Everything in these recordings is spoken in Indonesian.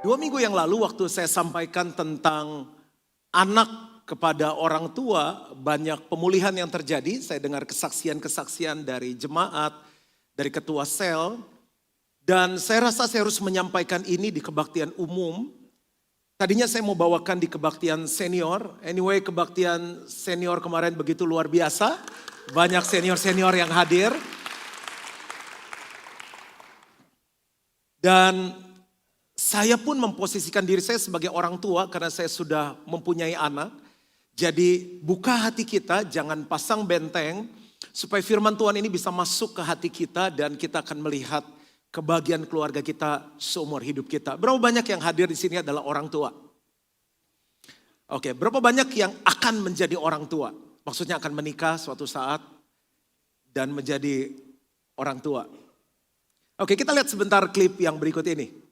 2 minggu yang lalu waktu saya sampaikan tentang anak kepada orang tua, banyak pemulihan yang terjadi. Saya dengar kesaksian-kesaksian dari jemaat, dari ketua sel. Dan saya rasa saya harus menyampaikan ini di kebaktian umum. Tadinya saya mau bawakan di kebaktian senior. Anyway, kebaktian senior kemarin begitu luar biasa. Banyak senior-senior yang hadir. Dan saya pun memposisikan diri saya sebagai orang tua karena saya sudah mempunyai anak. Jadi buka hati kita, jangan pasang benteng. Supaya firman Tuhan ini bisa masuk ke hati kita dan kita akan melihat kebahagiaan keluarga kita seumur hidup kita. Berapa banyak yang hadir di sini adalah orang tua? Oke, berapa banyak yang akan menjadi orang tua? Maksudnya akan menikah suatu saat dan menjadi orang tua. Oke, kita lihat sebentar klip yang berikut ini.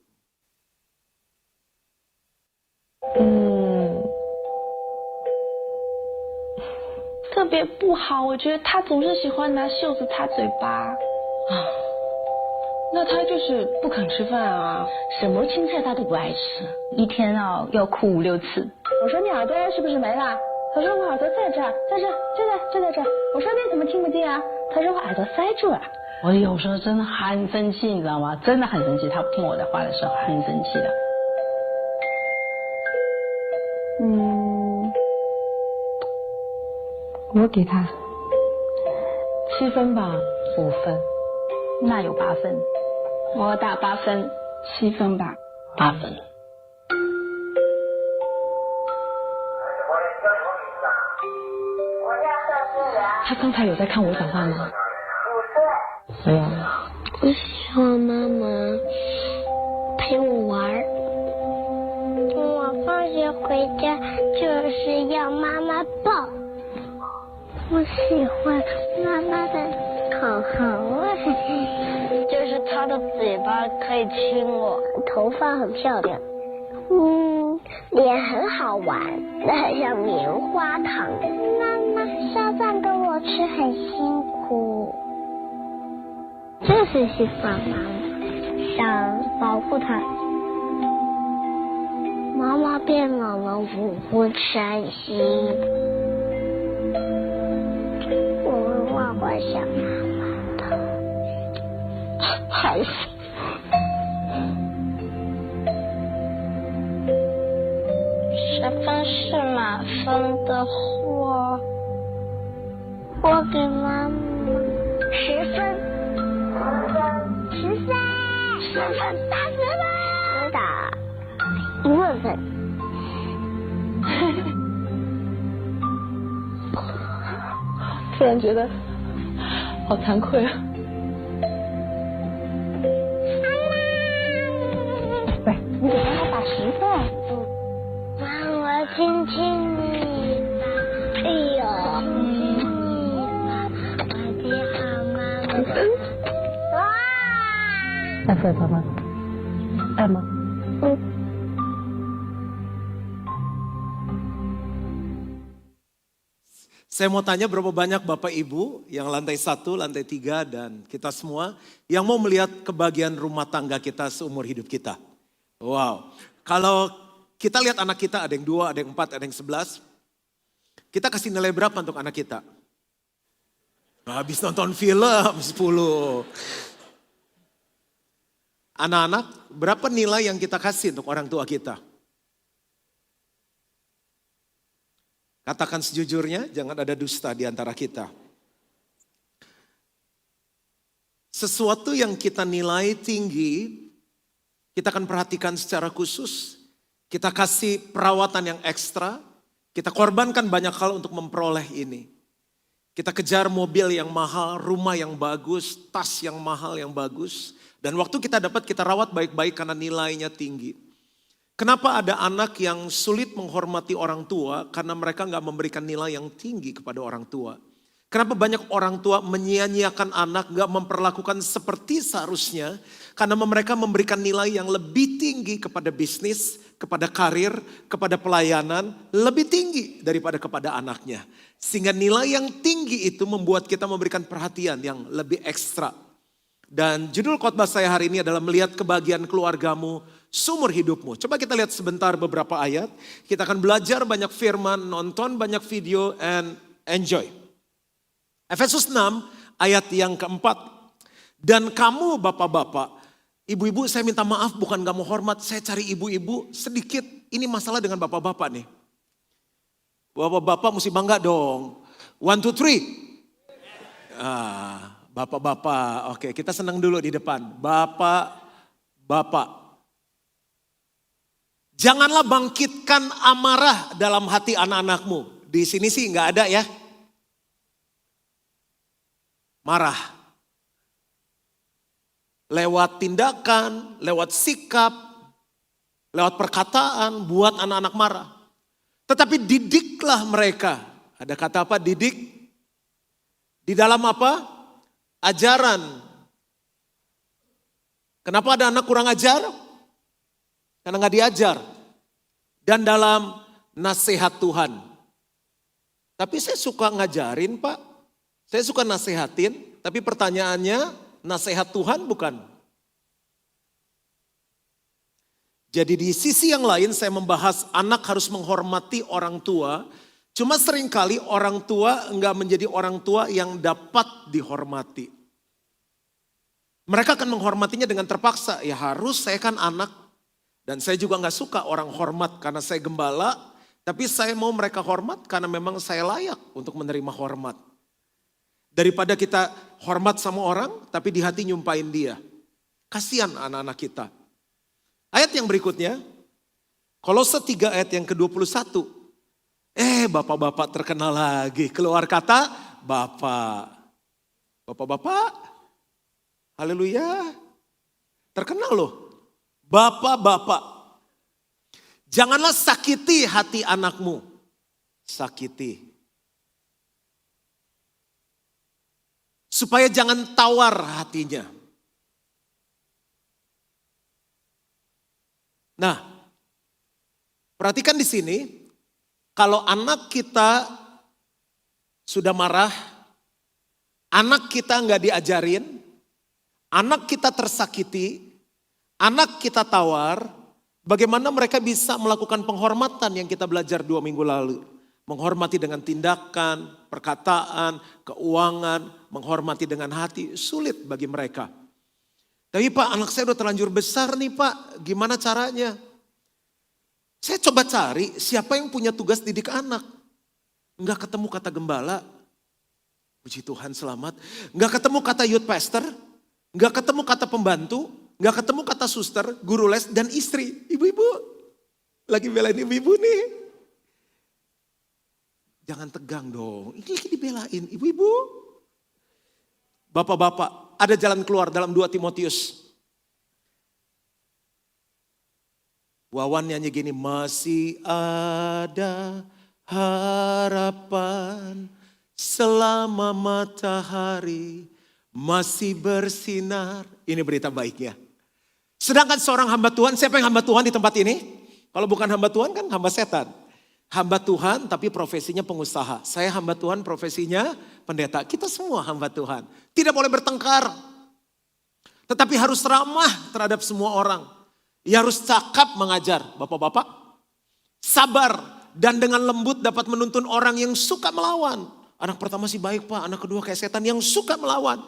特别不好，我觉得他总是喜欢拿袖子擦嘴巴。那他就是不肯吃饭啊，什么青菜他都不爱吃，一天啊要哭5、6次。我说你耳朵是不是没了？他说我耳朵在这儿，在这，就在这儿。我说你怎么听不见啊？他说我耳朵塞住了。我有时候真的很生气，你知道吗？真的很生气，他不听我的话的时候很生气的。我给他7分吧，5分，那有8分，我打8分，7分吧，8分。他刚才有在看我讲话吗？没有。我希望妈妈陪我玩儿。我放学回家就是要妈妈抱。我喜欢妈妈的口红味，就是她的嘴巴可以亲我，头发很漂亮，脸很好玩，很像棉花糖。妈妈烧饭给我吃很辛苦，就是喜欢妈妈，想保护她。妈妈变老了，我会伤心。我想妈妈的，害死。10分是满分的话，我给妈妈10分，10分，10分，打10分，我打1万分。突然觉得好惭愧啊！不是，你给妈妈打10分。妈，我要亲亲你吧。哎呦，亲亲你吧，我的好妈妈。哇2分，爸爸，爱吗？Saya mau tanya berapa banyak Bapak Ibu yang lantai 1, lantai 3 dan kita semua yang mau melihat kebahagiaan rumah tangga kita seumur hidup kita. Wow, kalau kita lihat anak kita ada yang 2, ada yang 4, ada yang 11. Kita kasih nilai berapa untuk anak kita? Habis nonton film 10. Anak-anak, berapa nilai yang kita kasih untuk orang tua kita? Katakan sejujurnya, jangan ada dusta di antara kita. Sesuatu yang kita nilai tinggi, kita akan perhatikan secara khusus. Kita kasih perawatan yang ekstra, kita korbankan banyak hal untuk memperoleh ini. Kita kejar mobil yang mahal, rumah yang bagus, tas yang mahal yang bagus. Dan waktu kita dapat, kita rawat baik-baik karena nilainya tinggi. Kenapa ada anak yang sulit menghormati orang tua? Karena mereka gak memberikan nilai yang tinggi kepada orang tua. Kenapa banyak orang tua menyia-nyiakan anak, gak memperlakukan seperti seharusnya? Karena mereka memberikan nilai yang lebih tinggi kepada bisnis, kepada karir, kepada pelayanan, lebih tinggi daripada kepada anaknya. Sehingga nilai yang tinggi itu membuat kita memberikan perhatian yang lebih ekstra. Dan judul khotbah saya hari ini adalah melihat kebahagiaan keluargamu seumur hidupmu. Coba kita lihat sebentar beberapa ayat. Kita akan belajar banyak firman, nonton banyak video, and enjoy. Efesus 6 ayat yang keempat. Dan kamu bapak-bapak, ibu-ibu saya minta maaf bukan gak mau hormat. Saya cari ibu-ibu sedikit. Ini masalah dengan bapak-bapak nih. Bapak-bapak mesti bangga dong. 1, 2, 3. Bapak-bapak. Oke, kita senang dulu di depan. Bapak-bapak. Janganlah bangkitkan amarah dalam hati anak-anakmu. Di sini sih nggak ada ya. Marah. Lewat tindakan, lewat sikap, lewat perkataan, buat anak-anak marah. Tetapi didiklah mereka. Ada kata apa? Didik. Di dalam apa? Ajaran. Kenapa ada anak kurang ajar? Karena gak diajar. Dan dalam nasihat Tuhan. Tapi saya suka ngajarin Pak. Saya suka nasihatin. Tapi pertanyaannya, nasihat Tuhan bukan? Jadi di sisi yang lain saya membahas anak harus menghormati orang tua. Cuma seringkali orang tua enggak menjadi orang tua yang dapat dihormati. Mereka akan menghormatinya dengan terpaksa. Ya harus, saya kan anak. Dan saya juga enggak suka orang hormat karena saya gembala. Tapi saya mau mereka hormat karena memang saya layak untuk menerima hormat. Daripada kita hormat sama orang tapi di hati nyumpain dia. Kasihan anak-anak kita. Ayat yang berikutnya, Kolose 3 ayat yang ke-21. Bapak-bapak terkenal lagi. Keluar kata bapak. Bapak-bapak, haleluya. Terkenal loh. Bapak-bapak. Janganlah sakiti hati anakmu. Sakiti. Supaya jangan tawar hatinya. Nah, perhatikan di sini, kalau anak kita sudah marah, anak kita nggak diajarin, anak kita tersakiti, anak kita tawar, bagaimana mereka bisa melakukan penghormatan yang kita belajar 2 minggu lalu. Menghormati dengan tindakan, perkataan, keuangan, menghormati dengan hati, sulit bagi mereka. Tapi Pak, anak saya udah terlanjur besar nih Pak, gimana caranya? Saya coba cari siapa yang punya tugas didik anak. Enggak ketemu kata gembala, puji Tuhan selamat. Enggak ketemu kata youth pastor, enggak ketemu kata pembantu, enggak ketemu kata suster, guru les, dan istri. Ibu-ibu, lagi belain ibu-ibu nih. Jangan tegang dong, ini lagi dibelain ibu-ibu. Bapak-bapak. Ada jalan keluar dalam 2 Timotius. Wawan nyanyi gini, masih ada harapan selama matahari masih bersinar. Ini berita baiknya. Sedangkan seorang hamba Tuhan, siapa yang hamba Tuhan di tempat ini? Kalau bukan hamba Tuhan kan hamba setan. Hamba Tuhan tapi profesinya pengusaha. Saya hamba Tuhan profesinya pendeta. Kita semua hamba Tuhan. Tidak boleh bertengkar. Tetapi harus ramah terhadap semua orang. Ya harus cakap mengajar. Bapak-bapak. Sabar. Dan dengan lembut dapat menuntun orang yang suka melawan. Anak pertama sih baik Pak. Anak kedua kayak setan yang suka melawan.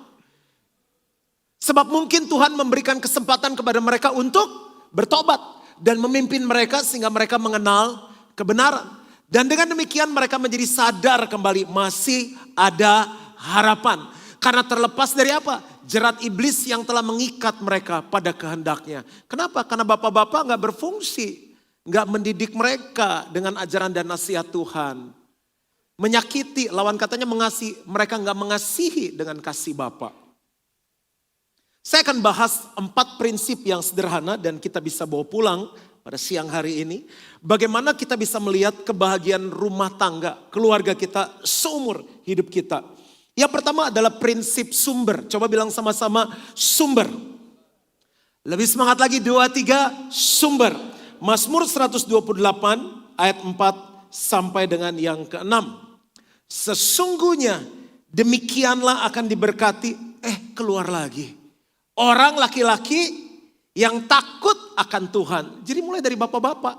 Sebab mungkin Tuhan memberikan kesempatan kepada mereka untuk bertobat. Dan memimpin mereka sehingga mereka mengenal kebenaran. Dan dengan demikian mereka menjadi sadar kembali masih ada harapan. Karena terlepas dari apa? Jerat iblis yang telah mengikat mereka pada kehendaknya. Kenapa? Karena bapak-bapak gak berfungsi. Gak mendidik mereka dengan ajaran dan nasihat Tuhan. Menyakiti, lawan katanya mengasihi. Mereka gak mengasihi dengan kasih bapak. Saya akan bahas 4 prinsip yang sederhana dan kita bisa bawa pulang pada siang hari ini. Bagaimana kita bisa melihat kebahagiaan rumah tangga, keluarga kita seumur hidup kita. Yang pertama adalah prinsip sumber. Coba bilang sama-sama sumber. Lebih semangat lagi 2, 3 sumber. Mazmur 128 ayat 4 sampai dengan yang ke-6. Sesungguhnya demikianlah akan diberkati. Keluar lagi. Orang laki-laki yang takut akan Tuhan. Jadi mulai dari bapak-bapak.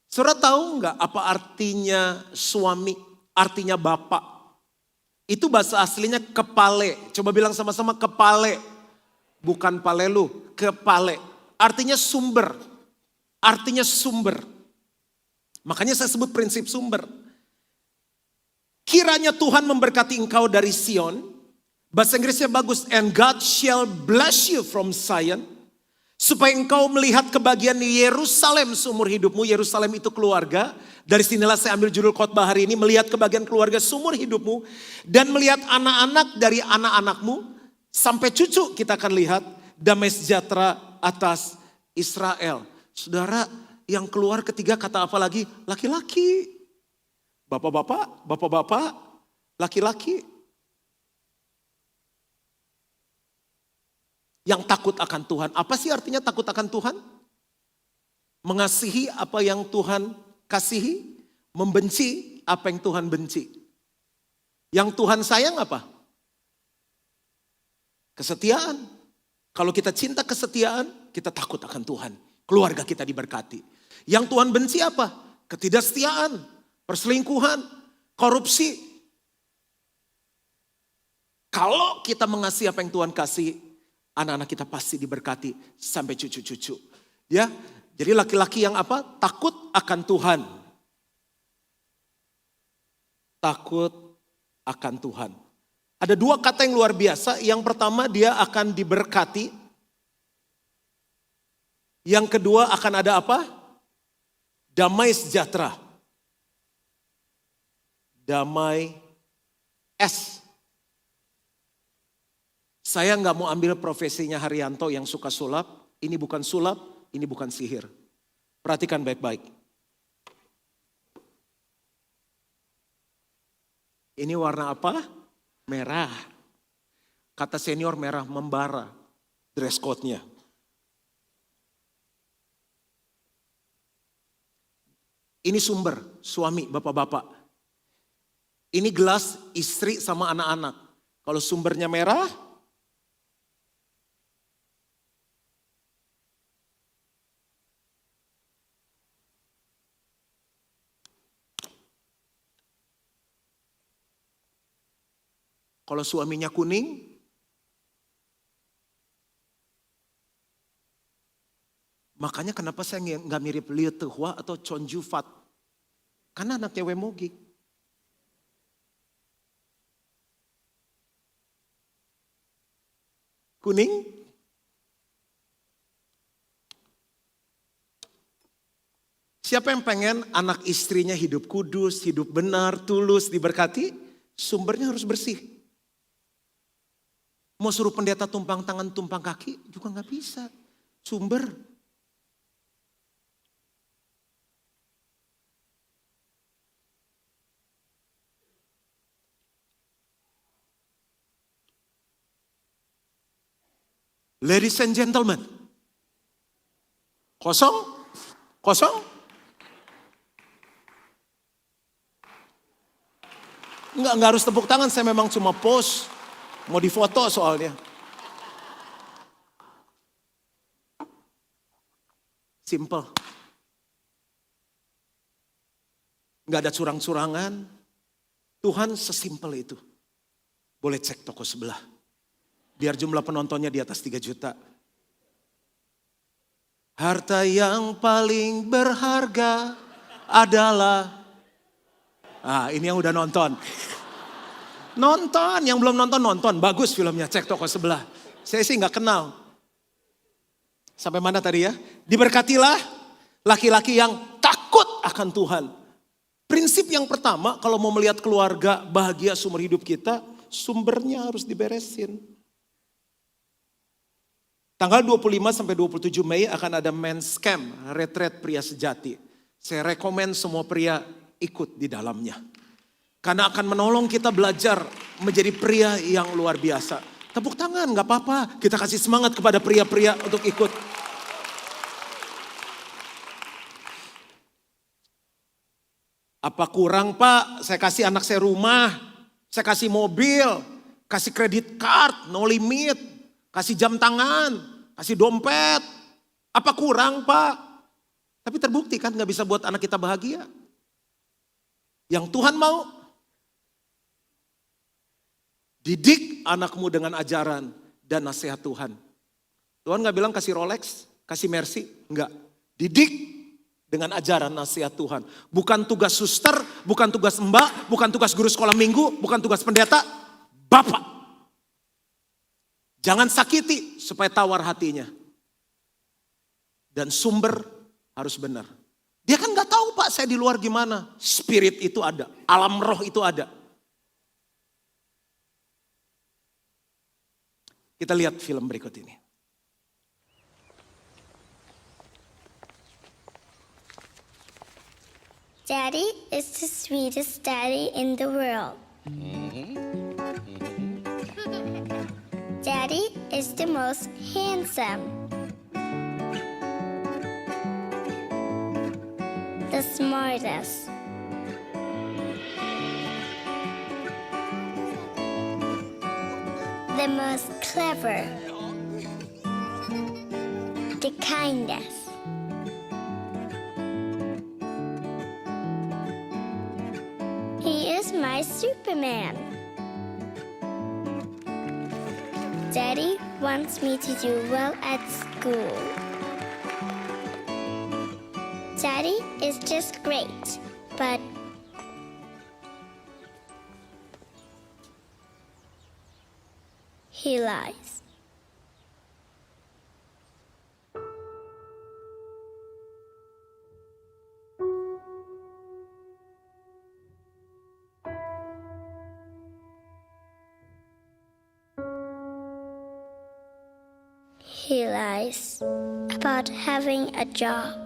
Saudara tahu nggak apa artinya suami, artinya bapak? Itu bahasa aslinya kepale. Coba bilang sama-sama kepale. Bukan palelu, kepale. Artinya sumber. Artinya sumber. Makanya saya sebut prinsip sumber. Kiranya Tuhan memberkati engkau dari Sion. Bahasa Inggrisnya bagus. And God shall bless you from Zion. Supaya engkau melihat kebahagiaan Yerusalem seumur hidupmu. Yerusalem itu keluarga. Dari sinilah saya ambil judul khotbah hari ini. Melihat kebahagiaan keluarga seumur hidupmu. Dan melihat anak-anak dari anak-anakmu. Sampai cucu kita akan lihat damai sejahtera atas Israel. Saudara, yang keluar ketiga kata apa lagi? Laki-laki. Bapak-bapak, laki-laki. Yang takut akan Tuhan. Apa sih artinya takut akan Tuhan? Mengasihi apa yang Tuhan kasihi. Membenci apa yang Tuhan benci. Yang Tuhan sayang apa? Kesetiaan. Kalau kita cinta kesetiaan, kita takut akan Tuhan. Keluarga kita diberkati. Yang Tuhan benci apa? Ketidaksetiaan, perselingkuhan, korupsi. Kalau kita mengasihi apa yang Tuhan kasih, anak-anak kita pasti diberkati sampai cucu-cucu. Ya, jadi laki-laki yang apa? Takut akan Tuhan. Takut akan Tuhan. Ada dua kata yang luar biasa. Yang pertama dia akan diberkati. Yang kedua akan ada apa? Damai sejahtera. Damai S. Saya nggak mau ambil profesinya Haryanto yang suka sulap. Ini bukan sulap, ini bukan sihir. Perhatikan baik-baik. Ini warna apa? Merah. Kata senior merah membara. Dress code-nya. Ini sumber, suami, bapak-bapak. Ini gelas istri sama anak-anak. Kalau sumbernya merah, kalau suaminya kuning, makanya kenapa saya nggak mirip Liu Tehua atau Chon Ju Fat? Karena anaknya Wemogi. Kuning. Siapa yang pengen anak istrinya hidup kudus, hidup benar, tulus, diberkati? Sumbernya harus bersih. Mau suruh pendeta tumpang tangan, tumpang kaki juga nggak bisa. Sumber. Ladies and gentlemen. Kosong? Kosong? Enggak harus tepuk tangan, saya memang cuma post. Mau difoto soalnya. Simple. Enggak ada curang-curangan. Tuhan sesimpel itu. Boleh cek toko sebelah. Biar jumlah penontonnya di atas 3 juta. Harta yang paling berharga adalah... ini yang udah nonton. Nonton, yang belum nonton. Bagus filmnya, cek toko sebelah. Saya sih gak kenal. Sampai mana tadi ya? Diberkatilah laki-laki yang takut akan Tuhan. Prinsip yang pertama, kalau mau melihat keluarga bahagia seumur hidup kita, sumbernya harus diberesin. Tanggal 25 sampai 27 Mei akan ada men's camp, retreat pria sejati. Saya rekomen semua pria ikut di dalamnya. Karena akan menolong kita belajar menjadi pria yang luar biasa. Tepuk tangan, gak apa-apa. Kita kasih semangat kepada pria-pria untuk ikut. Apa kurang Pak? Saya kasih anak saya rumah, saya kasih mobil, kasih kredit card, no limit. kasih jam tangan, kasih dompet. Apa kurang Pak? Tapi terbukti kan gak bisa buat anak kita bahagia. Yang Tuhan mau, didik anakmu dengan ajaran dan nasihat Tuhan. Tuhan gak bilang kasih Rolex, kasih Mercy, enggak. Didik dengan ajaran nasihat Tuhan. Bukan tugas suster, bukan tugas mbak, bukan tugas guru sekolah minggu, bukan tugas pendeta, Bapak. Jangan sakiti supaya tawar hatinya. Dan sumber harus benar. Dia kan gak tahu Pak saya di luar gimana. Spirit itu ada, alam roh itu ada. Kita lihat film berikut ini. Daddy is the sweetest daddy in the world. Daddy is the most handsome. The smartest. The most clever. The kindest. He is my Superman. Daddy wants me to do well at school. Daddy is just great, but he lies. He lies about having a job.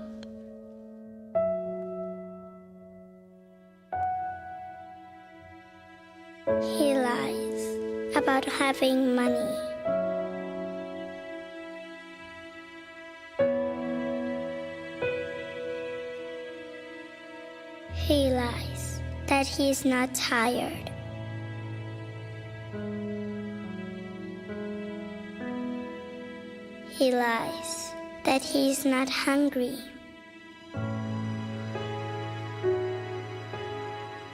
He lies about having money. He lies that he's not tired. He lies that he's not hungry.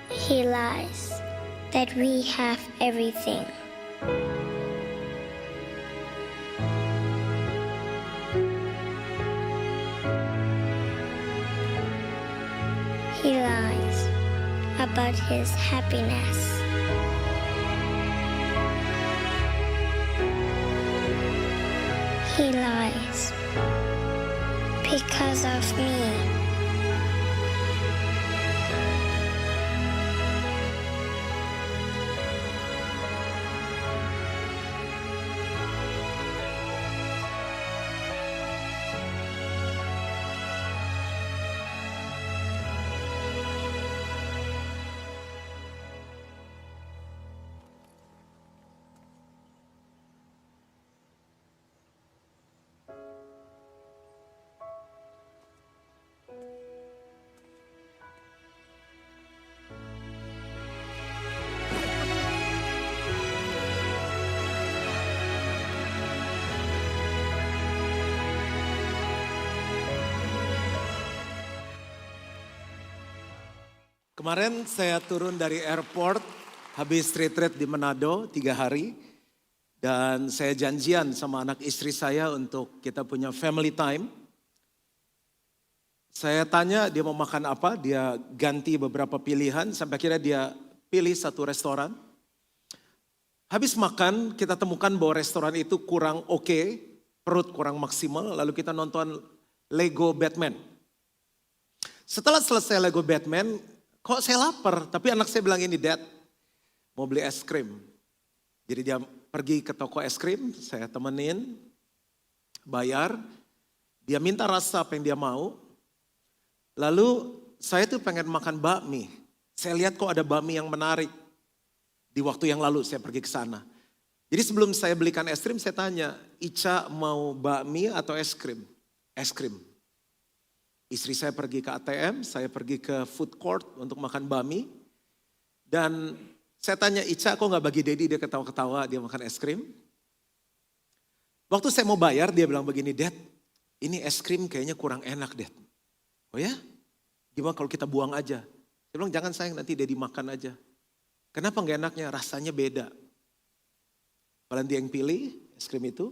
He lies that we have everything. He lies about his happiness. He lies because of me. Kemarin saya turun dari airport, habis retreat di Manado 3 hari. Dan saya janjian sama anak istri saya untuk kita punya family time. Saya tanya dia mau makan apa, dia ganti beberapa pilihan sampai akhirnya dia pilih satu restoran. Habis makan kita temukan bahwa restoran itu kurang oke, perut kurang maksimal, lalu kita nonton Lego Batman. Setelah selesai Lego Batman, kok saya lapar, tapi anak saya bilang ini, Dad, mau beli es krim. Jadi dia pergi ke toko es krim, saya temenin, bayar, dia minta rasa apa yang dia mau. Lalu saya tuh pengen makan bakmi. Saya lihat kok ada bakmi yang menarik. Di waktu yang lalu saya pergi ke sana. Jadi sebelum saya belikan es krim, saya tanya, Ica mau bakmi atau es krim? Es krim. Istri saya pergi ke ATM, saya pergi ke food court untuk makan bakmi. Dan saya tanya Ica kok gak bagi Dedi, dia ketawa-ketawa, dia makan es krim. Waktu saya mau bayar dia bilang begini, Dad, ini es krim kayaknya kurang enak, Dad. Oh ya? Gimana kalau kita buang aja? Saya bilang jangan sayang, nanti dia dimakan aja. Kenapa nggak enaknya? Rasanya beda. Kalian dia yang pilih es krim itu.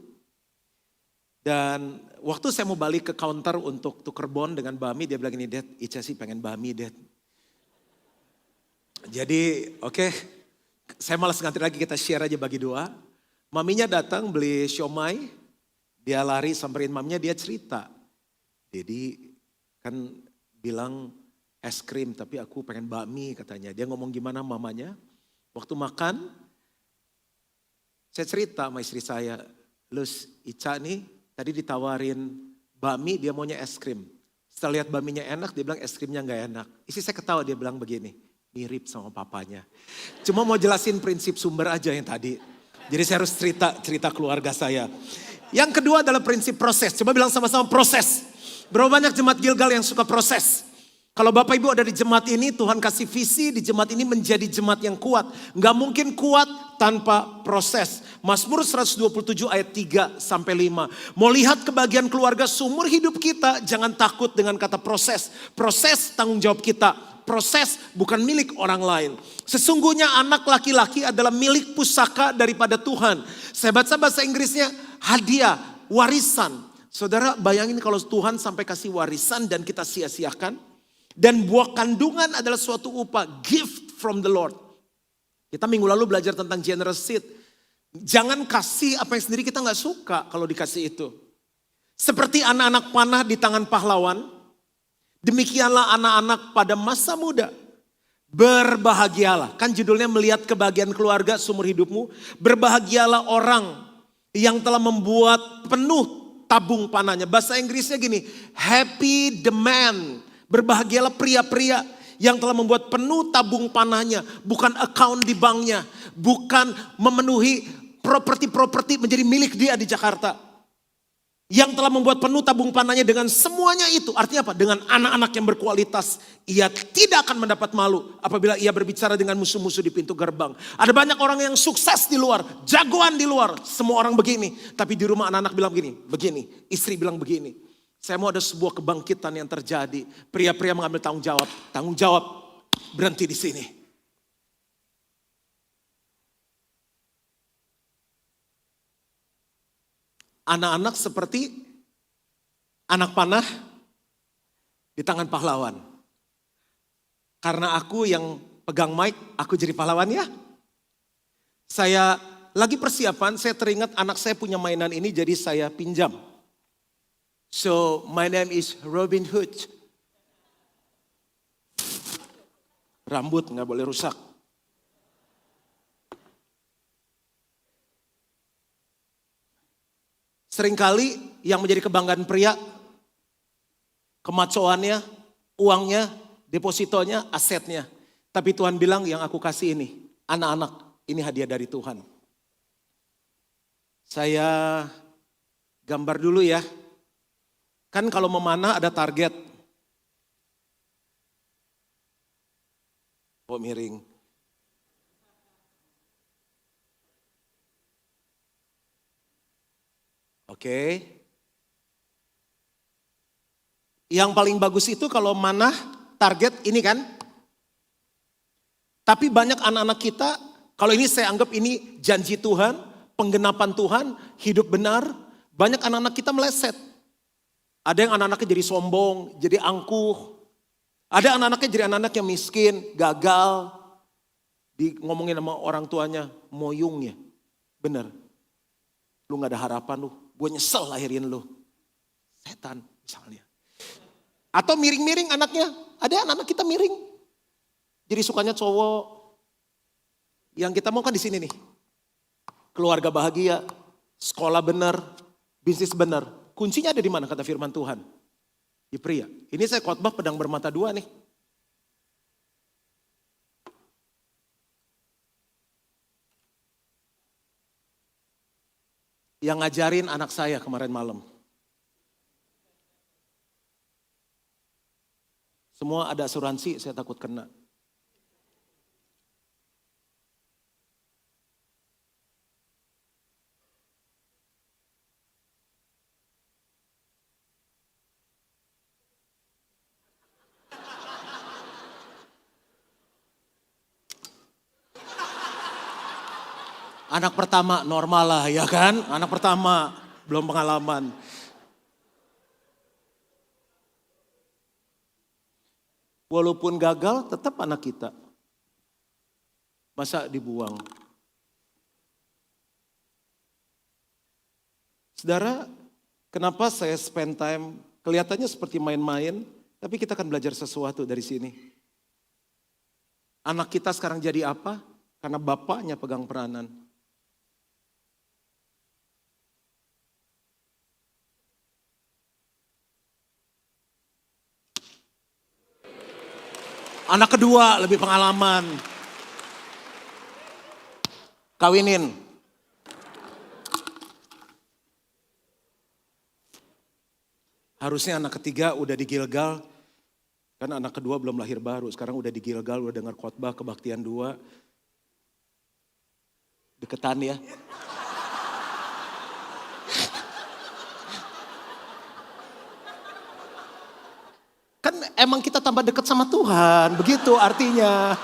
Dan waktu saya mau balik ke counter untuk tuker bon dengan Bami, dia bilang gini, Dad, Ica sih pengen Bami, Dad. Jadi oke, saya malas ngantri lagi, kita share aja bagi dua. Maminya datang beli siomay, dia lari samperin maminya, dia cerita. Jadi kan bilang es krim tapi aku pengen bakmi katanya. Dia ngomong gimana mamanya. Waktu makan, saya cerita sama istri saya, Lus, Ica nih tadi ditawarin bakmi, dia maunya es krim. Setelah lihat bakminya enak, dia bilang es krimnya gak enak. Istri saya ketawa, dia bilang begini, mirip sama papanya. Cuma mau jelasin prinsip sumber aja yang tadi. Jadi saya harus cerita keluarga saya. Yang kedua adalah prinsip proses. Coba bilang sama-sama proses. Berapa banyak jemaat Gilgal yang suka proses? Kalau Bapak Ibu ada di jemaat ini, Tuhan kasih visi di jemaat ini menjadi jemaat yang kuat. Gak mungkin kuat tanpa proses. Mazmur 127 ayat 3 sampai 5. Mau lihat kebahagiaan keluarga seumur hidup kita, jangan takut dengan kata proses. Proses tanggung jawab kita. Proses bukan milik orang lain. Sesungguhnya anak laki-laki adalah milik pusaka daripada Tuhan. Saya baca bahasa Inggrisnya hadiah, warisan. Saudara bayangin kalau Tuhan sampai kasih warisan dan kita sia-siakan. Dan buah kandungan adalah suatu upah, gift from the Lord. Kita minggu lalu belajar tentang generous seed. Jangan kasih apa yang sendiri kita gak suka kalau dikasih itu. Seperti anak-anak panah di tangan pahlawan, demikianlah anak-anak pada masa muda. Berbahagialah, kan judulnya melihat kebahagiaan keluarga seumur hidupmu. Berbahagialah orang yang telah membuat penuh tabung panahnya. Bahasa Inggrisnya gini, happy the man. Berbahagialah pria-pria yang telah membuat penuh tabung panahnya. Bukan account di banknya. Bukan memenuhi properti-properti menjadi milik dia di Jakarta. Yang telah membuat penuh tabung panahnya dengan semuanya itu. Artinya apa? Dengan anak-anak yang berkualitas. Ia tidak akan mendapat malu apabila ia berbicara dengan musuh-musuh di pintu gerbang. Ada banyak orang yang sukses di luar. Jagoan di luar. Semua orang begini. Tapi di rumah anak-anak bilang begini. Istri bilang begini. Saya mau ada sebuah kebangkitan yang terjadi. Pria-pria mengambil tanggung jawab. Tanggung jawab berhenti di sini. Anak-anak seperti anak panah di tangan pahlawan. Karena aku yang pegang mic, aku jadi pahlawan ya. Saya lagi persiapan, saya teringat anak saya punya mainan ini jadi saya pinjam. So my name is Robin Hood. Rambut gak boleh rusak. Seringkali yang menjadi kebanggaan pria, kemacoannya, uangnya, depositonya, asetnya. Tapi Tuhan bilang yang aku kasih ini, anak-anak, ini hadiah dari Tuhan. Saya gambar dulu ya. Kan kalau memanah ada target. Kok miring? Oke. Yang paling bagus itu kalau manah target ini kan. Tapi banyak anak-anak kita, kalau ini saya anggap ini janji Tuhan, penggenapan Tuhan, hidup benar. Banyak anak-anak kita meleset. Ada yang anak-anaknya jadi sombong, jadi angkuh. Ada anak-anaknya jadi anak-anak yang miskin, gagal. Ngomongin sama orang tuanya, moyung ya. Bener. Lu gak ada harapan lu, gue nyesel lahirin lu. Setan misalnya. Atau miring-miring anaknya, ada anak-anak kita miring. Jadi sukanya cowok. Yang kita mau kan di sini nih. Keluarga bahagia, sekolah benar, bisnis benar. Kuncinya ada di mana kata firman Tuhan? Di pria. Ini saya khotbah pedang bermata dua nih. Yang ngajarin anak saya kemarin malam. Semua ada asuransi, saya takut kena. Anak pertama normal lah ya kan. Anak pertama belum pengalaman. Walaupun gagal tetap anak kita. Masa dibuang? Saudara, kenapa saya spend time, kelihatannya seperti main-main, tapi kita akan belajar sesuatu dari sini. Anak kita sekarang jadi apa? Karena bapaknya pegang peranan. Anak kedua lebih pengalaman. Kawinin. Harusnya anak ketiga udah di Gilgal. Kan anak kedua belum lahir baru. Sekarang udah di Gilgal, udah dengar khotbah kebaktian 2. Deketan ya. Kan emang kita tambah dekat sama Tuhan, begitu artinya.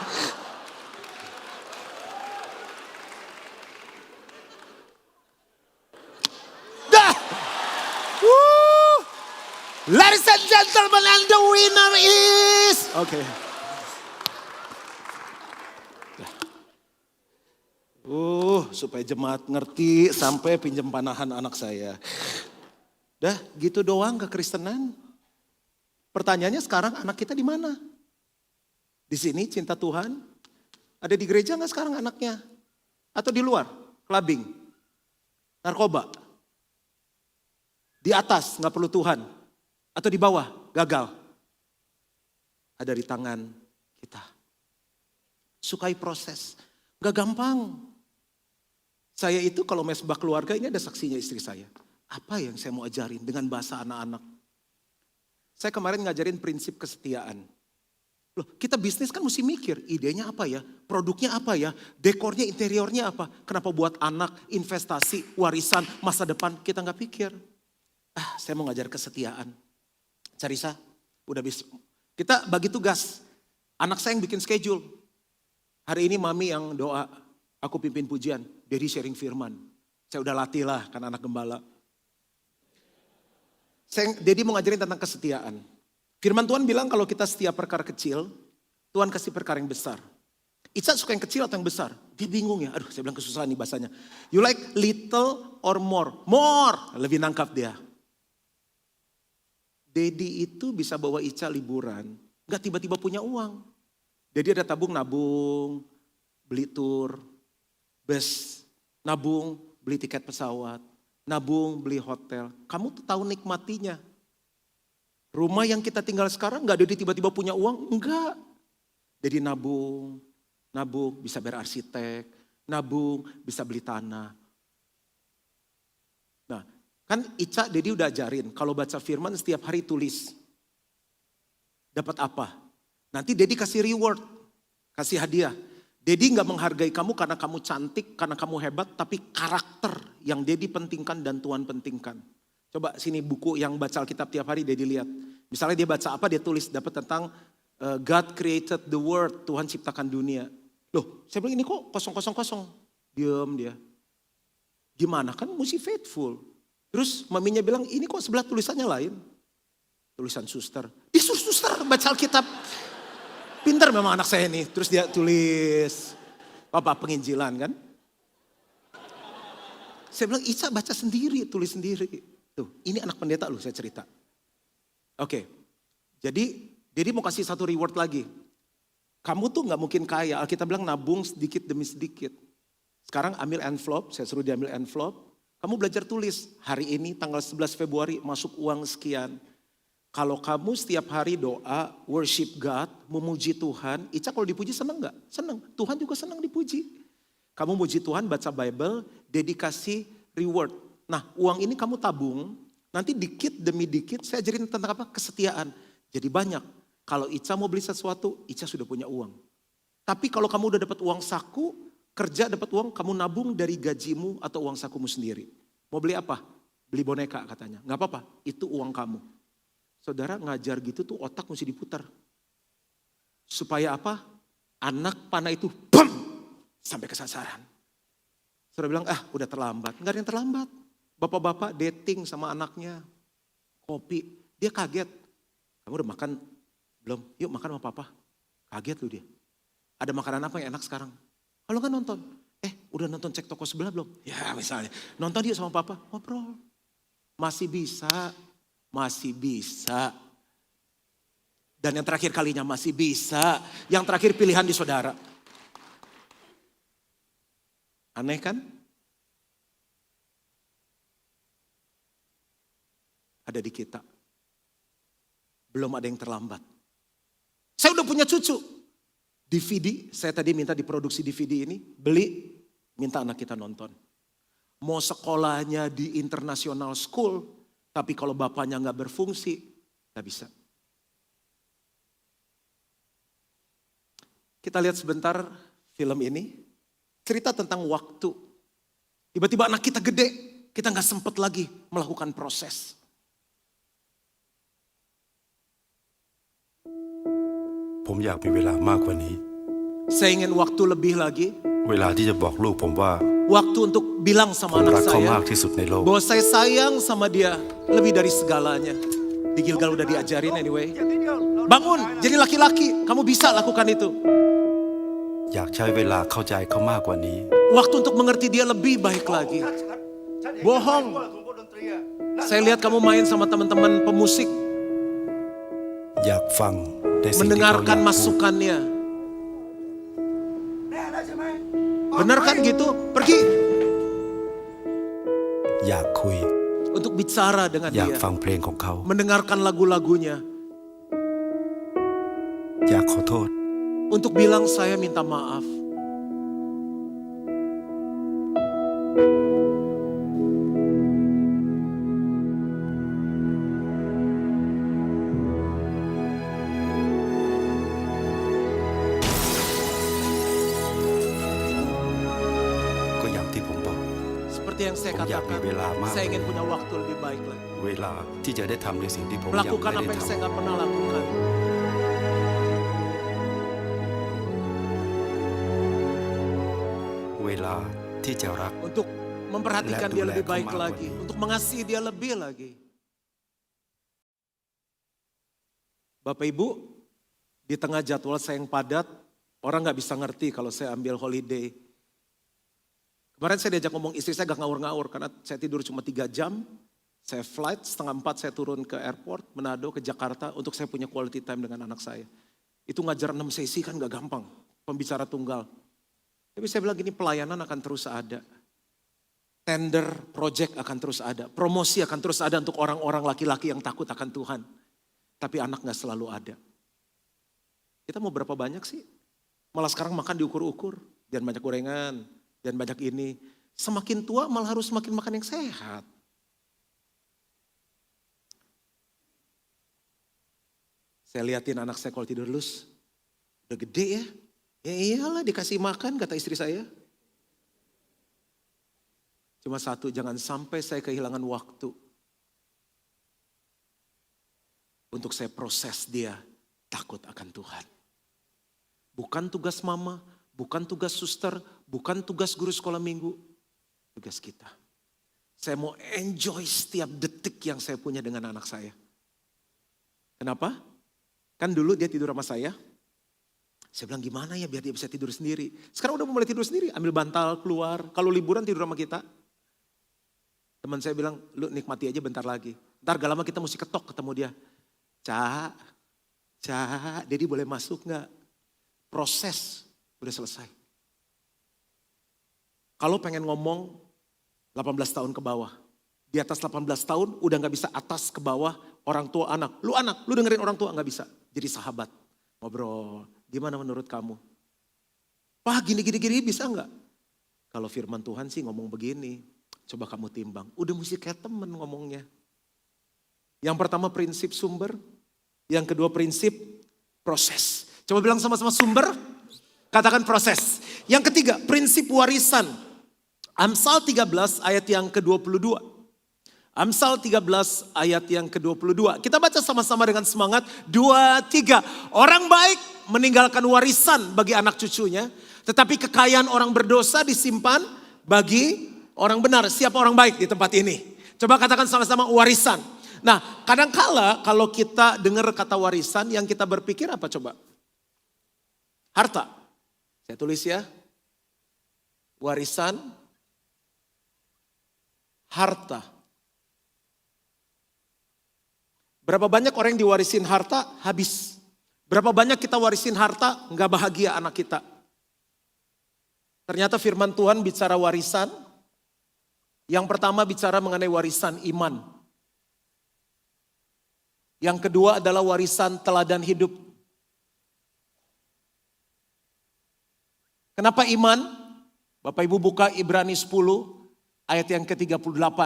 Dah. Ladies and gentlemen, and the winner is... Oke. Supaya jemaat ngerti sampai pinjam panahan anak saya. Dah, gitu doang kekristenan. Pertanyaannya sekarang anak kita di mana? Di sini cinta Tuhan? Ada di gereja nggak sekarang anaknya? Atau di luar? Clubbing? Narkoba? Di atas nggak perlu Tuhan? Atau di bawah? Gagal? Ada di tangan kita. Sukai proses. Gak gampang. Saya itu kalau mesbah keluarga ini ada saksinya istri saya. Apa yang saya mau ajarin dengan bahasa anak-anak? Saya kemarin ngajarin prinsip kesetiaan. Loh, kita bisnis kan mesti mikir, idenya apa ya, produknya apa ya, dekornya, interiornya apa. Kenapa buat anak, investasi, warisan, masa depan kita nggak pikir. Saya mau ngajar kesetiaan. Carisa, udah bisa. Kita bagi tugas. Anak saya yang bikin schedule. Hari ini mami yang doa, aku pimpin pujian, Daddy sharing firman. Saya udah latih lah, kan anak gembala. Daddy mau ngajarin tentang kesetiaan. Firman Tuhan bilang kalau kita setia perkara kecil, Tuhan kasih perkara yang besar. Ica suka yang kecil atau yang besar? Dia bingung ya, aduh saya bilang kesusahan nih bahasanya. You like little or more? More, lebih nangkap dia. Daddy itu bisa bawa Ica liburan, gak tiba-tiba punya uang. Daddy ada tabung nabung, beli tour, bus, nabung, beli tiket pesawat. Nabung, beli hotel. Kamu tuh tahu nikmatinya. Rumah yang kita tinggal sekarang gak ada tiba-tiba punya uang. Enggak. Jadi nabung bisa bayar arsitek. Nabung bisa beli tanah. Nah kan Ica Dedi udah ajarin. Kalau baca firman setiap hari tulis. Dapat apa? Nanti Dedi kasih reward. Kasih hadiah. Dedi gak menghargai kamu karena kamu cantik, karena kamu hebat, tapi karakter yang Dedi pentingkan dan Tuhan pentingkan. Coba sini buku yang baca Alkitab tiap hari Dedi lihat. Misalnya dia baca apa, dia tulis dapat tentang God created the world, Tuhan ciptakan dunia. Loh, saya bilang ini kok kosong. Diam dia. Gimana kan mesti faithful. Terus maminya bilang ini kok sebelah tulisannya lain. Tulisan suster. Disuruh suster baca Alkitab. Pintar memang anak saya nih. Terus dia tulis apa penginjilan kan. Saya bilang Ica baca sendiri, tulis sendiri. Tuh, ini anak pendeta loh saya cerita. Oke. Jadi mau kasih satu reward lagi. Kamu tuh gak mungkin kaya. Alkitab bilang nabung sedikit demi sedikit. Sekarang ambil envelope, saya suruh dia ambil envelope. Kamu belajar tulis, hari ini tanggal 11 Februari masuk uang sekian. Kalau kamu setiap hari doa, worship God, memuji Tuhan, Ica kalau dipuji senang gak? Senang, Tuhan juga senang dipuji. Kamu muji Tuhan, baca Bible, dedikasi, reward. Nah uang ini kamu tabung, nanti dikit demi dikit saya ajarin tentang apa? Kesetiaan. Jadi banyak, kalau Ica mau beli sesuatu, Ica sudah punya uang. Tapi kalau kamu udah dapat uang saku, kerja dapat uang, kamu nabung dari gajimu atau uang sakumu sendiri. Mau beli apa? Beli boneka katanya, gak apa-apa, itu uang kamu. Saudara ngajar gitu tuh otak mesti diputar. Supaya apa? Anak panah itu BAM! Sampai ke sasaran. Saudara bilang, udah terlambat. Enggak ada yang terlambat. Bapak-bapak dating sama anaknya. Kopi. Dia kaget. Kamu udah makan? Belum. Yuk makan sama papa. Kaget lu dia. Ada makanan apa yang enak sekarang? Kalau nggak nonton. Udah nonton Cek Toko Sebelah belum? Ya misalnya. Nonton dia sama papa. Ngobrol. Masih bisa. Masih bisa. Dan yang terakhir kalinya masih bisa. Yang terakhir pilihan di saudara. Aneh kan? Ada di kita. Belum ada yang terlambat. Saya udah punya cucu. DVD, saya tadi minta diproduksi DVD ini. Beli, minta anak kita nonton. Mau sekolahnya di international school. Tapi kalau bapaknya gak berfungsi, gak bisa. Kita lihat sebentar film ini. Cerita tentang waktu. Tiba-tiba anak kita gede, kita gak sempat lagi melakukan proses. Saya ingin waktu lebih lagi. Waktu untuk bilang sama anak saya bahwa saya sayang sama dia lebih dari segalanya. Di Gilgal udah diajarin anyway. Bangun, jadi laki-laki, kamu bisa lakukan itu. Waktu untuk mengerti dia lebih baik lagi. Bohong. Saya lihat kamu main sama teman-teman pemusik. Mendengarkan masukannya. Benar kan gitu? Pergi. Untuk bicara dengan dia. Mendengarkan lagu-lagunya. Untuk bilang saya minta maaf. Seperti yang saya katakan, saya ingin punya waktu lebih baik lagi. Melakukan apa yang saya gak pernah lakukan. Untuk memperhatikan dia lebih baik lagi. Untuk mengasihi dia lebih lagi. Bapak Ibu, di tengah jadwal saya yang padat, orang gak bisa ngerti kalau saya ambil holiday. Kemarin saya diajak ngomong istri saya gak ngawur-ngawur karena saya tidur cuma 3 jam. Saya flight, 3:30 saya turun ke airport, Manado ke Jakarta untuk saya punya quality time dengan anak saya. Itu ngajar 6 sesi kan gak gampang, pembicara tunggal. Tapi saya bilang gini, pelayanan akan terus ada. Tender, project akan terus ada. Promosi akan terus ada untuk orang-orang laki-laki yang takut akan Tuhan. Tapi anak gak selalu ada. Kita mau berapa banyak sih? Malah sekarang makan diukur-ukur. Jangan banyak gorengan, jangan banyak ini. Semakin tua malah harus semakin makan yang sehat. Saya liatin anak saya kalau tidur lus. Udah gede ya. Ya iyalah dikasih makan kata istri saya. Cuma satu, jangan sampai saya kehilangan waktu. Untuk saya proses dia takut akan Tuhan. Bukan tugas mama, bukan tugas suster, bukan tugas guru sekolah minggu. Tugas kita. Saya mau enjoy setiap detik yang saya punya dengan anak saya. Kenapa? Kan dulu dia tidur sama saya. Saya bilang gimana ya biar dia bisa tidur sendiri. Sekarang udah mulai tidur sendiri. Ambil bantal keluar. Kalau liburan tidur sama kita. Teman saya bilang lu nikmati aja bentar lagi. Ntar gak lama kita mesti ketok ketemu dia. Cak, Dedi boleh masuk gak? Proses udah selesai. Kalau pengen ngomong 18 tahun ke bawah. Di atas 18 tahun udah gak bisa atas ke bawah orang tua anak. Lu dengerin orang tua gak bisa. Jadi sahabat. Ngobrol. Gimana menurut kamu? Pak gini bisa gak? Kalau firman Tuhan sih ngomong begini. Coba kamu timbang. Udah mesti kayak temen ngomongnya. Yang pertama prinsip sumber. Yang kedua prinsip proses. Coba bilang sama-sama sumber. Katakan proses. Yang ketiga prinsip warisan. Amsal 13 ayat yang ke-22. Amsal 13 ayat yang ke-22. Kita baca sama-sama dengan semangat. 2, 3. Orang baik meninggalkan warisan bagi anak cucunya. Tetapi kekayaan orang berdosa disimpan bagi orang benar. Siapa orang baik di tempat ini? Coba katakan sama-sama warisan. Nah, kadangkala kalau kita dengar kata warisan, yang kita berpikir apa coba? Harta. Saya tulis ya. Warisan, harta. Berapa banyak orang yang diwarisin harta, habis. Berapa banyak kita warisin harta, nggak bahagia anak kita. Ternyata firman Tuhan bicara warisan. Yang pertama bicara mengenai warisan iman. Yang kedua adalah warisan teladan hidup. Kenapa iman? Bapak Ibu buka Ibrani 10 ayat yang ke-38.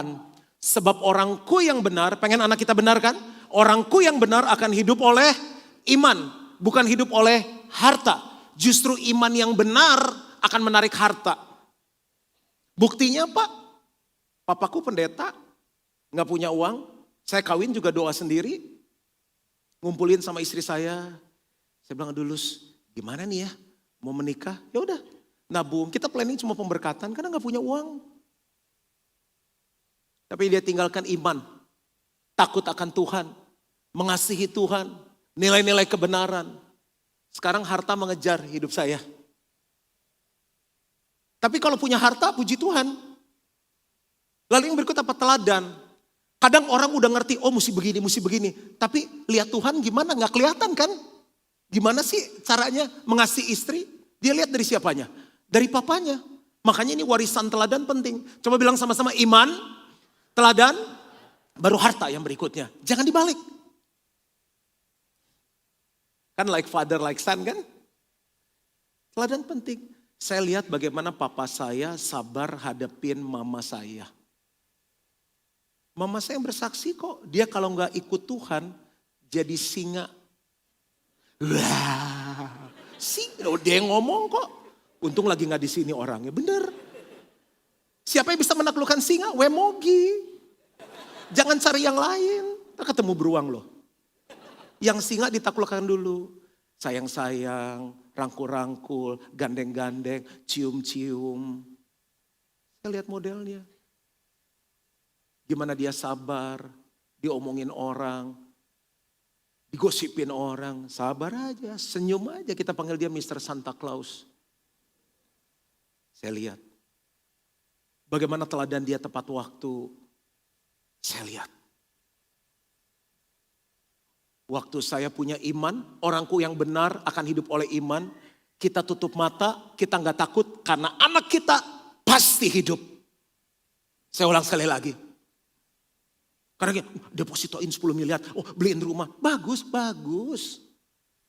Sebab orangku yang benar, pengen anak kita benar kan? Orangku yang benar akan hidup oleh iman, bukan hidup oleh harta. Justru iman yang benar akan menarik harta. Buktinya Pak, papaku pendeta, gak punya uang. Saya kawin juga doa sendiri. Ngumpulin sama istri saya. Saya bilang dulu, gimana nih ya? Mau menikah? Ya udah, nabung. Kita planning cuma pemberkatan karena gak punya uang. Tapi dia tinggalkan iman. Takut akan Tuhan. Mengasihi Tuhan. Nilai-nilai kebenaran. Sekarang harta mengejar hidup saya. Tapi kalau punya harta, puji Tuhan. Lalu yang berikut apa? Teladan. Kadang orang udah ngerti, oh mesti begini. Tapi lihat Tuhan gimana, gak kelihatan kan? Gimana sih caranya mengasihi istri? Dia lihat dari siapanya? Dari papanya. Makanya ini warisan teladan penting. Coba bilang sama-sama iman, teladan, baru harta yang berikutnya. Jangan dibalik. Kan like father, like son kan? Teladan penting. Saya lihat bagaimana papa saya sabar hadapin mama saya. Mama saya yang bersaksi kok, dia kalau nggak ikut Tuhan jadi singa. Wah, dia yang ngomong kok. Untung lagi nggak di sini orangnya, bener. Siapa yang bisa menaklukkan singa? Wemogi. Jangan cari yang lain, ntar ketemu beruang loh. Yang singa ditaklukkan dulu, sayang-sayang, rangkul-rangkul, gandeng-gandeng, cium-cium. Saya lihat modelnya. Gimana dia sabar, diomongin orang, digosipin orang. Sabar aja, senyum aja. Kita panggil dia Mr. Santa Claus. Saya lihat. Bagaimana teladan dia tepat waktu. Saya lihat. Waktu saya punya iman, orangku yang benar akan hidup oleh iman. Kita tutup mata, kita gak takut karena anak kita pasti hidup. Saya ulang sekali lagi. Karena depositoin 10 miliar, oh beliin rumah. Bagus.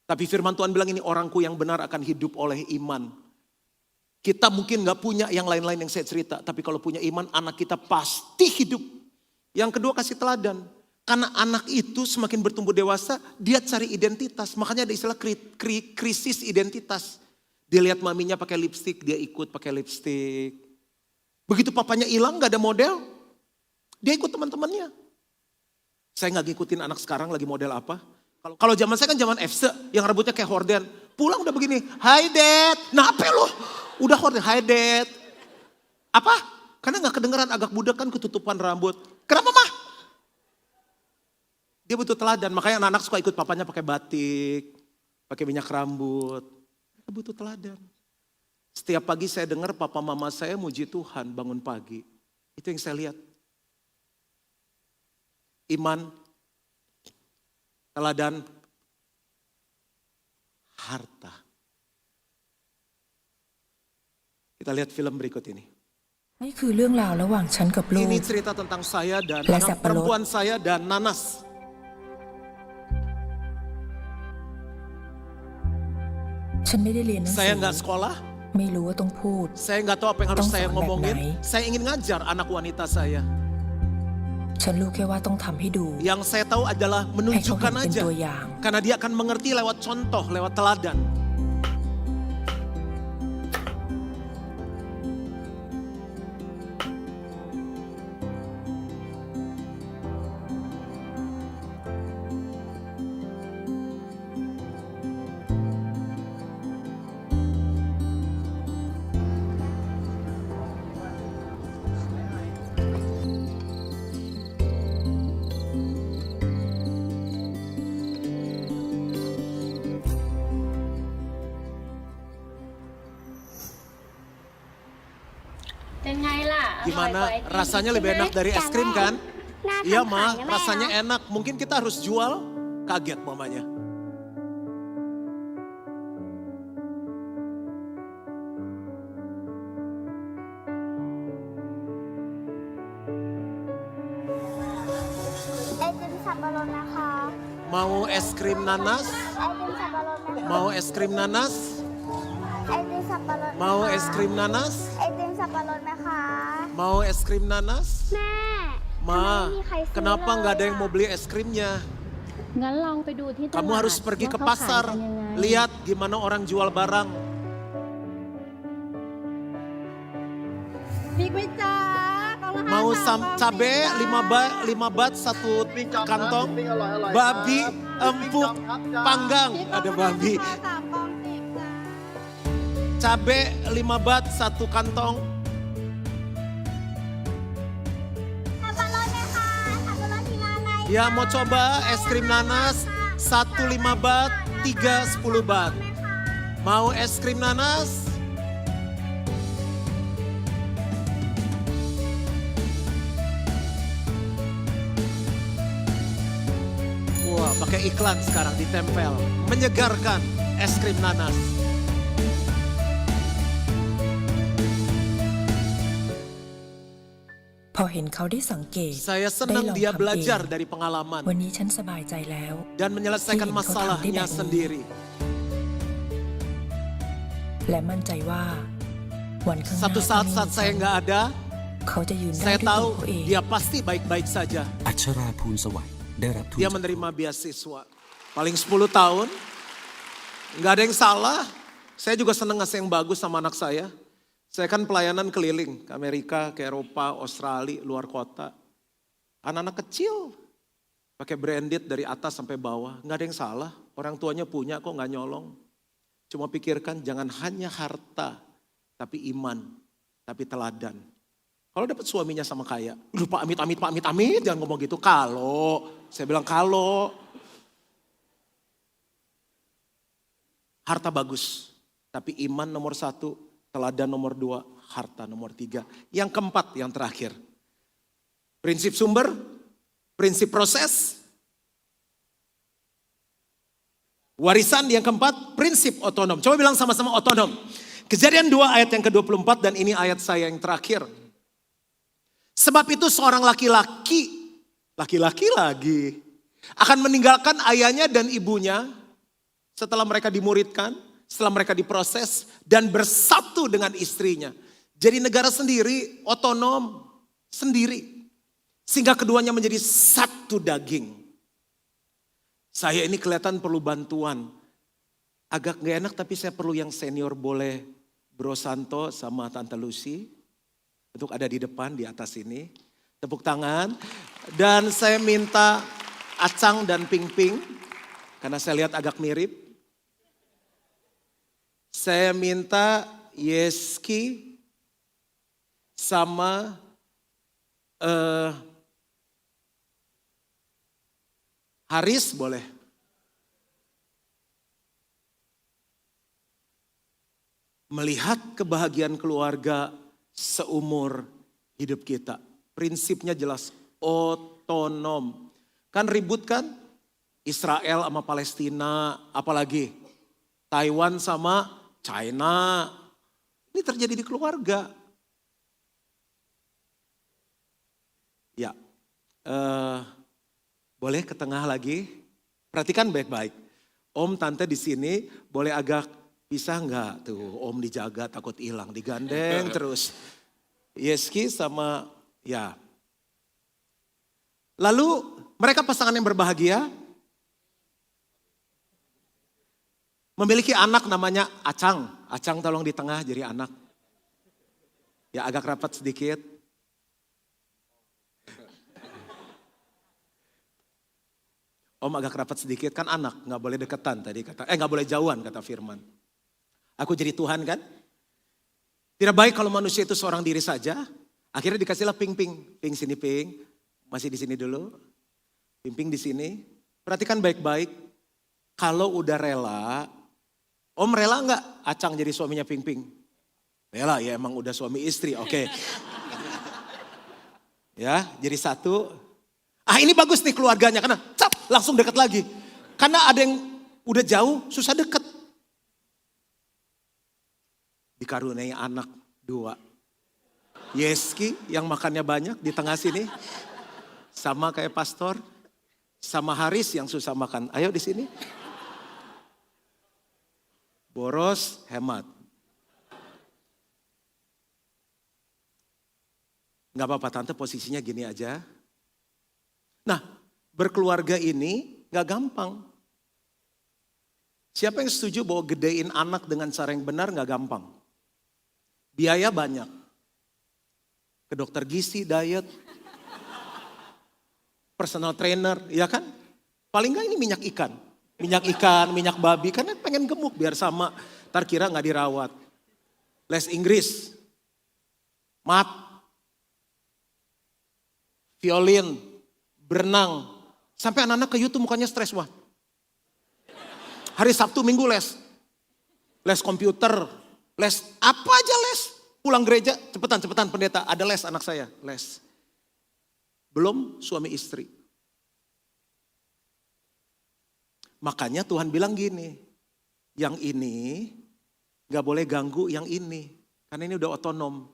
Tapi firman Tuhan bilang ini orangku yang benar akan hidup oleh iman. Kita mungkin gak punya yang lain-lain yang saya cerita. Tapi kalau punya iman, anak kita pasti hidup. Yang kedua kasih teladan. Karena anak itu semakin bertumbuh dewasa, dia cari identitas. Makanya ada istilah krisis identitas. Dia lihat maminya pakai lipstik, dia ikut pakai lipstik. Begitu papanya hilang gak ada model, dia ikut teman-temannya. Saya gak ngikutin anak sekarang lagi model apa. Kalau zaman saya kan zaman FC yang rambutnya kayak horden. Pulang udah begini, hi dad. Nah apa lo? Udah horden, hi dad. Apa? Karena gak kedengeran agak budak kan ketutupan rambut. Kenapa mah? Dia butuh teladan, makanya anak-anak suka ikut papanya pakai batik, pakai minyak rambut. Dia butuh teladan. Setiap pagi saya dengar papa mama saya muji Tuhan bangun pagi. Itu yang saya lihat. Iman, teladan, harta. Kita lihat film berikut ini. นี่คือเรื่องราวระหว่างฉันกับลูก Ini cerita tentang saya danและ anak สับปะรด perempuan saya dan nanas. ฉันไม่ได้เรียนหนังสื Saya อ nggak sekolah, ไม่รู้ว่าต้องพูด saya nggak tahu apa yang harus Tong saya saan ngomongin.แบบไหน? Saya ingin ngajar anak wanita saya. ฉันรู้แค่ว่าต้องทำให้ดู Yang saya tahu adalah ให้เขา menunjukkan เห็นเป็น aja. ตัวอย่าง Karena dia akan mengerti lewat contoh, lewat teladan. Gimana? Rasanya lebih enak dari es krim kan? น่า Iya ทำขาย Ma, นะแม่ rasanya เนาะ enak. Mungkin kita harus jual. Kaget mamanya. Es krim สับปะรดนะคะ Mau es krim nanas? ไอติมสับปะรดนะคะ Mau es krim nanas? ไอติมสับปะรด Mau es krim nanas? ไอติมสับปะรดนะคะ Mau es krim nanas? แม่ Ma, ทำไมไม่มีใครซื้อ kenapa เลย nggak ada yang อะ mau beli es krimnya? งั้นลองไปดูที่ตลาด Kamu harus pergi ke ว่าเขาขาย pasar, กันยังไง lihat gimana orang jual barang. พริกไหมจ๊ะกล่องละ Mau 50 sam กล่อง cabe 5 bat satu kantong, babi empuk panggang ada babi, สามกล่อง10จ้ะ cabe 5 bat satu kantong, สับปะรดไหมคะสับปะรดที่ร้านอะไร ya mau coba es krim nanas 1 5 bat 3 10 bat, mau es krim nanas? Wah, pakai iklan sekarang ditempel. Menyegarkan es krim nanas. Pau พอเห็นเขาได้สังเกต Saya ได้ senang ลอง dia ทำเอง belajar dari pengalaman วันนี้ฉันสบายใจแล้ว dan menyelesaikan Ingin kau masalahnya tahu dia sendiri. และมั่นใจว่า วันข้างหน้า Satu ถ้า saat ไม่ saat มี saya ฉัน nggak ada, เขาจะยืนได้ saya ด้วยตัว tahu เขาเอง dia pasti baik-baik saja. อัชราภูลสวัสดิ์ได้รับทุน Dia จาก menerima beasiswa. Paling 10 tahun, nggak ada yang salah. Saya juga senang ngasih yang bagus sama anak saya. Saya kan pelayanan keliling ke Amerika, ke Eropa, Australia, luar kota. Anak-anak kecil pakai branded dari atas sampai bawah. Nggak ada yang salah. Orang tuanya punya kok nggak nyolong. Cuma pikirkan jangan hanya harta, tapi iman, tapi teladan. Kalau dapat suaminya sama kaya, lupa amit, jangan ngomong gitu. Kalau, saya bilang kalau. Harta bagus, tapi iman nomor 1, teladan nomor 2, harta nomor 3. Yang keempat, yang terakhir. Prinsip sumber, prinsip proses. Warisan yang keempat, prinsip otonom. Coba bilang sama-sama otonom. Kejadian 2 ayat yang ke-24 dan ini ayat saya yang terakhir. Sebab itu seorang laki-laki lagi, akan meninggalkan ayahnya dan ibunya setelah mereka dimuridkan, setelah mereka diproses dan bersatu dengan istrinya. Jadi negara sendiri, otonom, sendiri. Sehingga keduanya menjadi satu daging. Saya ini kelihatan perlu bantuan. Agak gak enak tapi saya perlu yang senior, boleh Bro Santo sama Tante Lucy. Untuk ada di depan, di atas ini. Tepuk tangan. Dan saya minta Acang dan Ping Ping. Karena saya lihat agak mirip. Saya minta Yeski sama Haris boleh. Melihat kebahagiaan keluarga seumur hidup kita. Prinsipnya jelas, otonom. Kan ribut kan? Israel sama Palestina, apalagi Taiwan sama China. Ini terjadi di keluarga. Ya, boleh ke tengah lagi? Perhatikan baik-baik. Om, tante di sini boleh agak pisah nggak? Tuh, om dijaga takut hilang, digandeng terus. Yeski sama, ya. Lalu mereka pasangan yang berbahagia. Memiliki anak namanya Acang. Acang tolong di tengah jadi anak. Ya agak rapat sedikit. Om agak rapat sedikit, kan anak, nggak boleh deketan tadi kata. Nggak boleh jauhan kata Firman. Aku jadi Tuhan kan? Tidak baik kalau manusia itu seorang diri saja. Akhirnya dikasihlah Ping Ping. Ping sini Ping, masih di sini dulu. Ping Ping di sini. Perhatikan baik-baik. Kalau udah rela, Om rela nggak Acang jadi suaminya Ping Ping? Rela ya, emang udah suami istri, oke. Ya, jadi satu. Ini bagus nih keluarganya karena langsung dekat lagi. Karena ada yang udah jauh, susah dekat. Dikaruniai anak 2. Yeski yang makannya banyak di tengah sini. Sama kayak pastor. Sama Haris yang susah makan. Ayo di sini. Boros, hemat. Gak apa-apa tante, posisinya gini aja. Nah, berkeluarga ini gak gampang. Siapa yang setuju bahwa gedein anak dengan cara yang benar gak gampang? Biaya banyak. Ke dokter gizi, diet, personal trainer, ya kan? Paling gak ini minyak ikan. Minyak ikan, minyak babi, karena pengen gemuk biar sama. Ntar kira gak dirawat. Les Inggris, mat, violin, berenang. Sampai anak-anak ke YouTube mukanya stres, wah. Hari Sabtu Minggu les. Les komputer, les apa aja les. Pulang gereja, cepetan pendeta, ada les anak saya, les. Belum suami istri. Makanya Tuhan bilang gini, yang ini gak boleh ganggu yang ini. Karena ini udah otonom.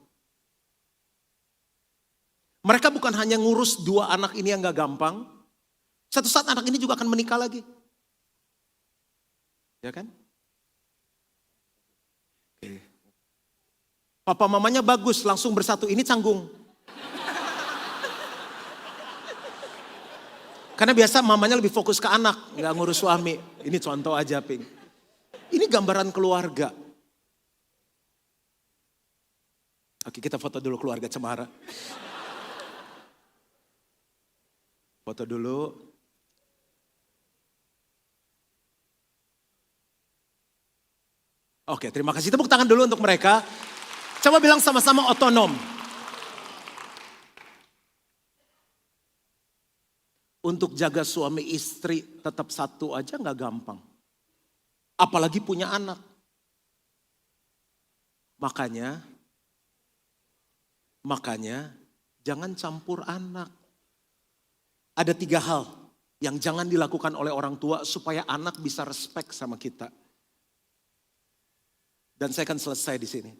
Mereka bukan hanya ngurus 2 anak ini yang gak gampang. Satu saat anak ini juga akan menikah lagi. Ya kan? Oke. Papa mamanya bagus, langsung bersatu. Ini canggung. Karena biasa mamanya lebih fokus ke anak, gak ngurus suami. Ini contoh aja, Ping. Ini gambaran keluarga. Oke, kita foto dulu keluarga Cemara. Foto dulu. Oke, terima kasih. Tepuk tangan dulu untuk mereka. Coba bilang sama-sama otonom. Untuk jaga suami istri tetap satu aja gak gampang. Apalagi punya anak. Makanya jangan campur anak. Ada 3 hal yang jangan dilakukan oleh orang tua supaya anak bisa respect sama kita. Dan saya akan selesai di sini.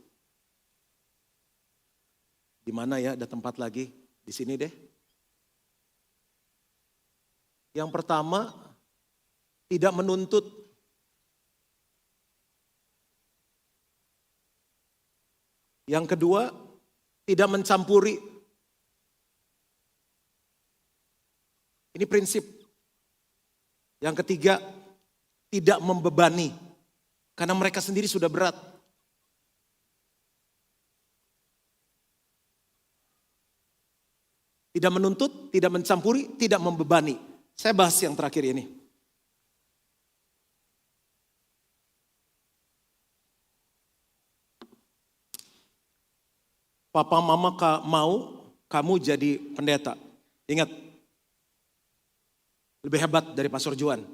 Di mana ya? Ada tempat lagi? Di sini deh. Yang pertama, tidak menuntut. Yang kedua, tidak mencampuri. Ini prinsip. Yang ketiga, tidak membebani. Karena mereka sendiri sudah berat. Tidak menuntut, tidak mencampuri, tidak membebani. Saya bahas yang terakhir ini. Papa mama mau kamu jadi pendeta. Ingat, lebih hebat dari Pastor Juan.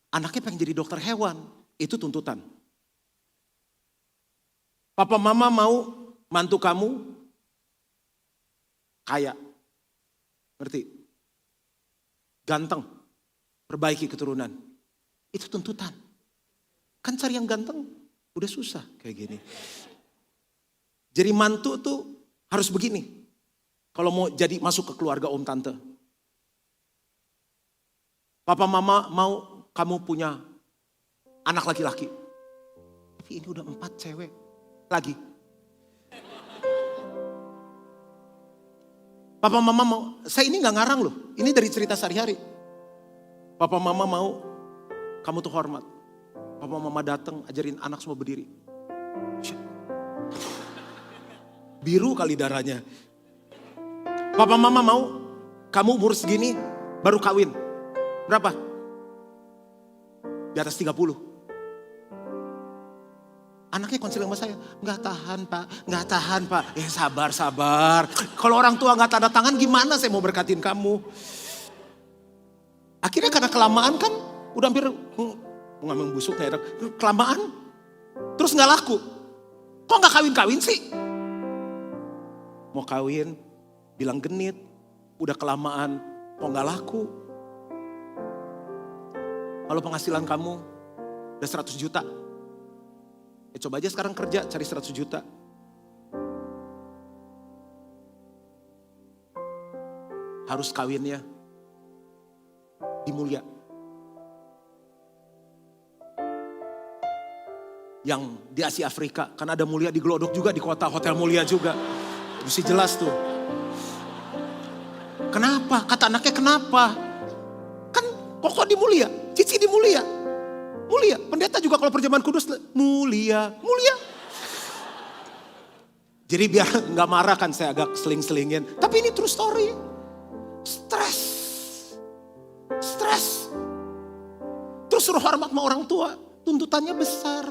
Anaknya pengen jadi dokter hewan, itu tuntutan. Papa mama mau mantu kamu kaya. Ngerti? Ganteng, perbaiki keturunan. Itu tuntutan. Kan cari yang ganteng udah susah kayak gini. Jadi mantu tuh harus begini. Kalau mau jadi masuk ke keluarga om tante. Papa mama mau kamu punya anak laki-laki. Tapi ini udah 4 cewek lagi. Papa mama mau, saya ini gak ngarang loh. Ini dari cerita sehari-hari. Papa mama mau kamu tuh hormat. Papa mama datang ajarin anak semua berdiri. Biru kali darahnya. Papa mama mau kamu umur segini baru kawin. Berapa? Di atas 30. Anaknya konseling sama saya. Nggak tahan pak. Sabar. Kalau orang tua nggak tanda tangan gimana saya mau berkatin kamu. Akhirnya karena kelamaan kan. Udah hampir ngambil busuknya. Kelamaan. Terus nggak laku. Kok nggak kawin-kawin sih? Mau kawin. bilang genit, udah kelamaan kok gak laku. Kalau penghasilan kamu udah 100 juta, ya coba aja sekarang kerja cari 100 juta. Harus kawinnya di Mulia. Yang di Asia Afrika, kan ada Mulia di Glodok juga, di kota Hotel Mulia juga. Mesti jelas tuh. Kenapa? Kata anaknya kenapa? Kan pokok di Mulia, Cici di Mulia. Mulia, pendeta juga kalau perjamuan kudus Mulia. Jadi biar gak marah kan saya agak seling-selingin. Tapi ini true story. Stres. Terus suruh hormat sama orang tua, tuntutannya besar.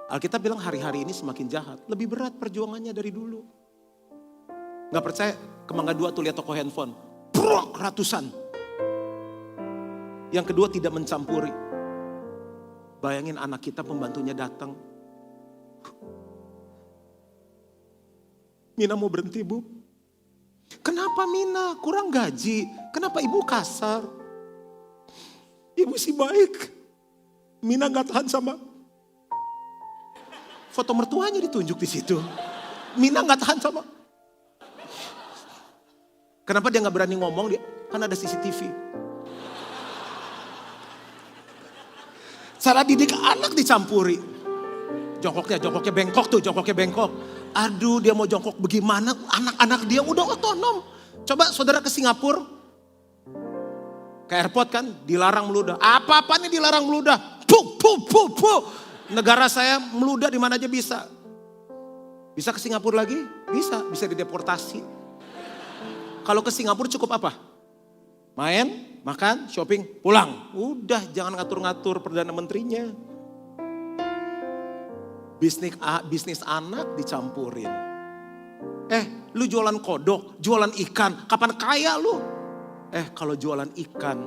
Alkitab bilang hari-hari ini semakin jahat. Lebih berat perjuangannya dari dulu. Gak percaya? Ke Mangga 2 tuh lihat toko handphone. Brok, ratusan. Yang kedua tidak mencampuri. Bayangin anak kita pembantunya datang. Mina mau berhenti, Bu. Kenapa Mina? Kurang gaji. Kenapa ibu kasar? Ibu sih baik. Mina gak tahan sama. Foto mertuanya ditunjuk di situ. Mina gak tahan sama. Kenapa dia gak berani ngomong? Dia kan ada CCTV. Cara didik anak dicampuri. Jongkoknya bengkok tuh, jongkoknya bengkok. Aduh, dia mau jongkok bagaimana? Anak-anak dia udah otonom. Coba saudara ke Singapura. Ke airport kan, dilarang meludah. Apa-apanya dilarang meludah. Puh. Negara saya meludah di mana aja bisa. Bisa ke Singapura lagi? Bisa dideportasi. Kalau ke Singapura cukup apa? Main, makan, shopping, pulang. Udah, jangan ngatur-ngatur Perdana Menterinya. Bisnis anak dicampurin. Lu jualan kodok, jualan ikan, kapan kaya lu? Kalau jualan ikan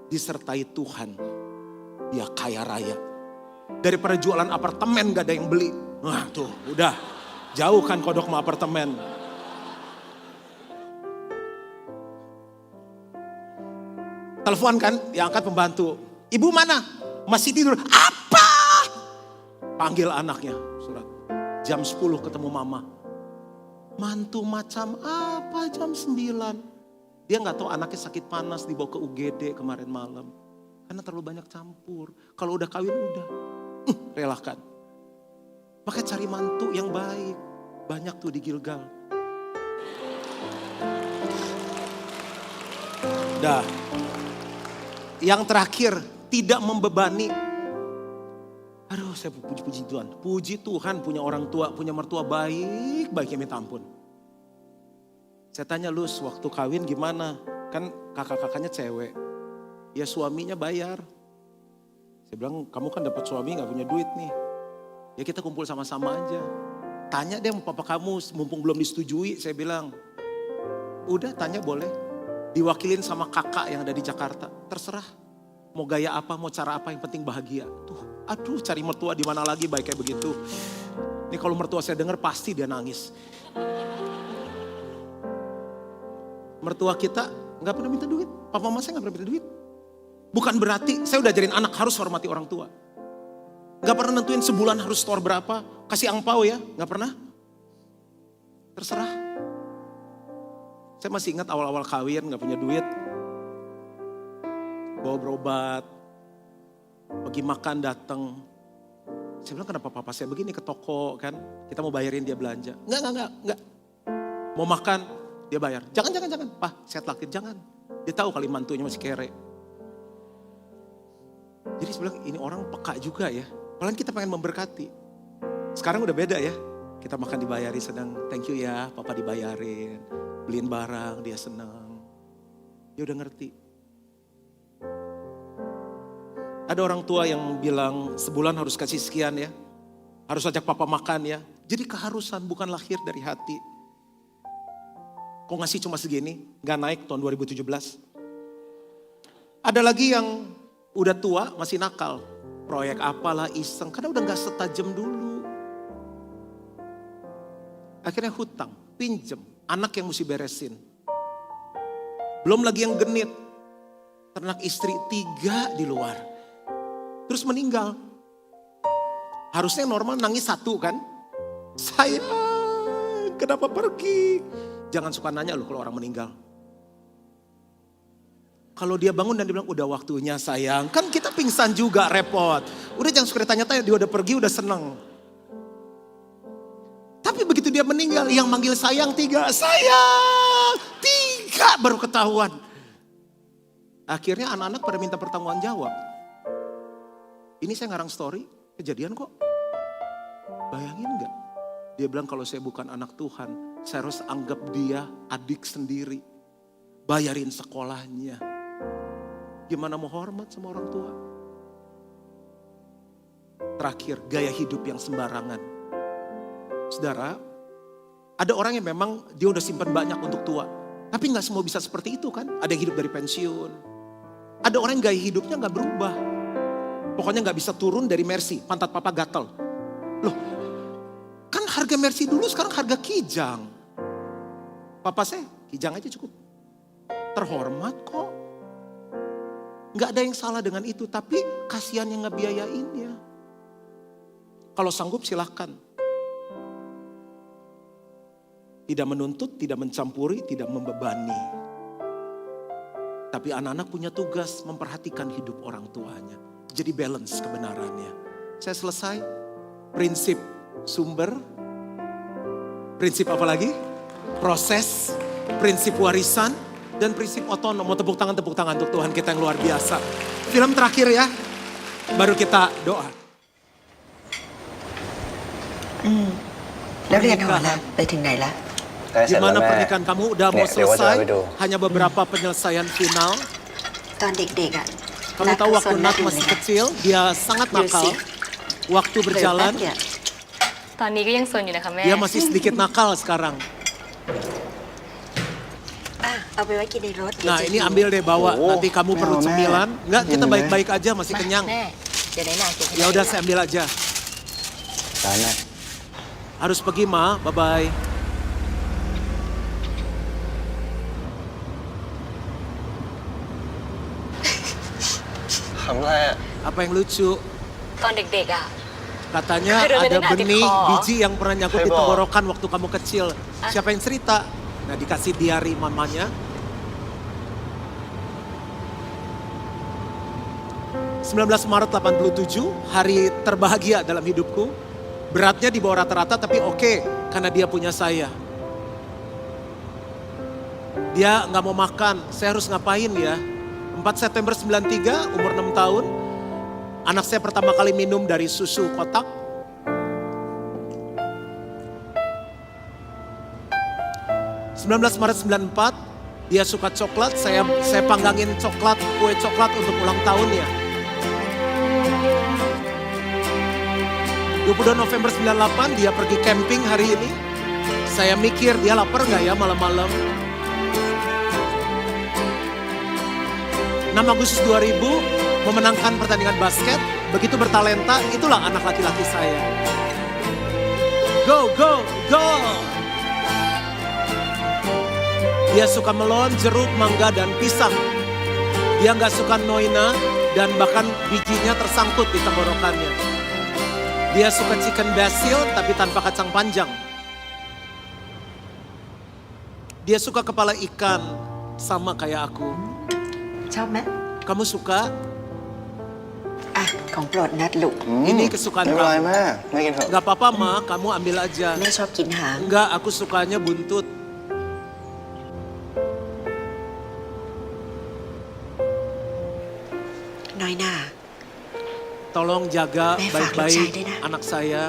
disertai Tuhan, dia kaya raya. Daripada jualan apartemen gak ada yang beli. Nah tuh udah, jauhkan kodok sama apartemen. Telepon kan, diangkat pembantu. Ibu mana? Masih tidur. Apa? Panggil anaknya, surat. Jam 10 ketemu mama. Mantu macam apa jam 9? Dia gak tahu anaknya sakit panas dibawa ke UGD kemarin malam. Karena terlalu banyak campur. Kalau udah kawin udah, relakan. Makanya cari mantu yang baik. Banyak tuh di Gilgal. Dah. Yang terakhir, tidak membebani. Aduh, saya puji Tuhan. Puji Tuhan punya orang tua, punya mertua baik, baiknya minta ampun. Saya tanya Lus, waktu kawin gimana? Kan kakak-kakaknya cewek. Ya suaminya bayar. Saya bilang, kamu kan dapat suami gak punya duit nih. Ya kita kumpul sama-sama aja. Tanya deh sama papa kamu, mumpung belum disetujui. Saya bilang, udah tanya boleh. Diwakilin sama kakak yang ada di Jakarta. Terserah. Mau gaya apa, mau cara apa, yang penting bahagia. Tuh, aduh cari mertua di mana lagi baik kayak begitu. Ini kalau mertua saya dengar pasti dia nangis. Mertua kita gak pernah minta duit. Papa mama saya gak pernah minta duit. Bukan berarti saya udah ajarin anak harus hormati orang tua. Gak pernah nentuin sebulan harus store berapa. Kasih angpau ya, gak pernah. Terserah. Saya masih ingat awal-awal kawin gak punya duit. Bawa berobat. Pergi makan datang. Saya bilang kenapa papa saya begini ke toko kan. Kita mau bayarin dia belanja. Enggak. Mau makan dia bayar. Jangan. Pak saya traktir jangan. Dia tahu kali mantunya masih kere. Jadi saya bilang ini orang peka juga ya. Padahal kita pengen memberkati. Sekarang udah beda ya. Kita makan dibayari sedang thank you ya papa dibayarin. Beliin barang dia senang. Dia udah ngerti. Ada orang tua yang bilang sebulan harus kasih sekian ya. Harus ajak papa makan ya. Jadi keharusan bukan lahir dari hati. Kok ngasih cuma segini? Gak naik tahun 2017. Ada lagi yang udah tua masih nakal. Proyek apalah iseng. Karena udah gak setajam dulu. Akhirnya hutang. pinjem, anak yang mesti beresin. Belum lagi yang genit, ternak istri 3 di luar. Terus meninggal. Harusnya normal nangis 1 kan. Sayang, kenapa pergi? Jangan suka nanya loh kalau orang meninggal. Kalau dia bangun dan dia bilang udah waktunya sayang. Kan kita pingsan juga repot. Udah jangan suka tanya-tanya, dia udah pergi udah seneng. Tapi begitu dia meninggal, yang manggil sayang 3. Sayang 3 baru ketahuan. Akhirnya anak-anak pada minta pertanggungan jawab. Ini saya ngarang story, kejadian kok. Bayangin gak? Dia bilang kalau saya bukan anak Tuhan, saya harus anggap dia adik sendiri. Bayarin sekolahnya. Gimana mau hormat sama orang tua? Terakhir, gaya hidup yang sembarangan. Saudara, ada orang yang memang dia udah simpan banyak untuk tua. Tapi gak semua bisa seperti itu kan. Ada yang hidup dari pensiun. Ada orang yang gaya hidupnya gak berubah. Pokoknya gak bisa turun dari Mercy, pantat papa gatel. Loh, kan harga Mercy dulu sekarang harga Kijang. Papa saya, Kijang aja cukup. Terhormat kok. Gak ada yang salah dengan itu, tapi kasihan yang ngebiayainnya. Kalau sanggup silahkan. Tidak menuntut, tidak mencampuri, tidak membebani. Tapi anak-anak punya tugas memperhatikan hidup orang tuanya. Jadi balance kebenarannya. Saya selesai. Prinsip sumber. Prinsip apa lagi? Proses. Prinsip warisan. Dan prinsip otonom. Mau tepuk tangan untuk Tuhan kita yang luar biasa. Film terakhir ya. Baru kita doa. แล้วเรียนหอละไปถึงไหนละ Gimana pernikahan kamu udah mau Nih, Dewa selesai? coba dulu. Hanya beberapa penyelesaian final. ตอนเด็กๆอ่ะ Kamu tahu waktu Nat masih kecil, dia sangat nakal. Waktu berjalan, ตอนนี้ก็ยังซนอยู่นะคะแม่ dia masih sedikit nakal sekarang. เอาไปไว้กินในรถ Nah ini ambil deh bawa, Oh, nanti kamu perlu Mel, cemilan. Enggak, kita Mel. baik-baik aja, masih kenyang. แม่เดี๋ยวไหนหนาเก็บให้ Ya udah saya ambil aja. Sana. Harus pergi ma, bye-bye. Apa yang lucu? ตอนเด็กๆอ่ะ Katanya Aduh, ada bener, benih hati kok. biji yang pernah nyangkut di Heboh. tenggorokan waktu kamu kecil. Siapa yang cerita? Nah dikasih diari mamanya. 19 Maret 87, hari terbahagia dalam hidupku. Beratnya di bawah rata-rata tapi oke, karena dia punya saya. Dia nggak mau makan, saya harus ngapain ya? 4 September 93, umur 6 tahun. Anak saya pertama kali minum dari susu kotak. Maret 94, dia suka coklat, saya panggangin coklat, kue coklat untuk ulang tahunnya. 22 November 98, dia pergi camping hari ini. Saya mikir dia lapar gak ya malam-malam. 6 Agustus 2000, memenangkan pertandingan basket. Begitu bertalenta, itulah anak laki-laki saya. Go, go, go! Dia suka melon, jeruk, mangga, dan pisang. Dia gak suka noina, dan bahkan bijinya tersangkut di tenggorokannya. Dia suka chicken basil, tapi tanpa kacang panjang. Dia suka kepala ikan, sama kayak aku. ชอบไหม Kamu suka? อ่ะของโปรดนัดลูก Ini kesukaan ไม่เป็นไร kamu. แม่ไม่กินเถอะ Gak apa-apa ma, kamu ambil aja. แม่ชอบกินหาง Enggak, aku sukanya buntut. Nói nà. Tolong jaga Mẹ phạt baik-baik lục trai đấy nè. anak saya.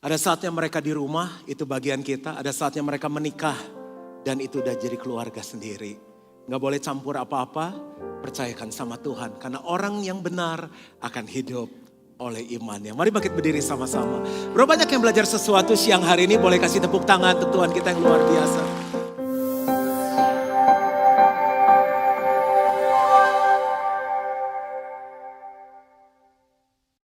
Ada saatnya mereka di rumah, itu bagian kita. Ada saatnya mereka menikah, dan itu udah jadi keluarga sendiri. Gak boleh campur apa-apa, percayakan sama Tuhan. Karena orang yang benar akan hidup oleh imannya. Mari bangkit berdiri sama-sama. Berapa banyak yang belajar sesuatu siang hari ini, boleh kasih tepuk tangan untuk Tuhan kita yang luar biasa.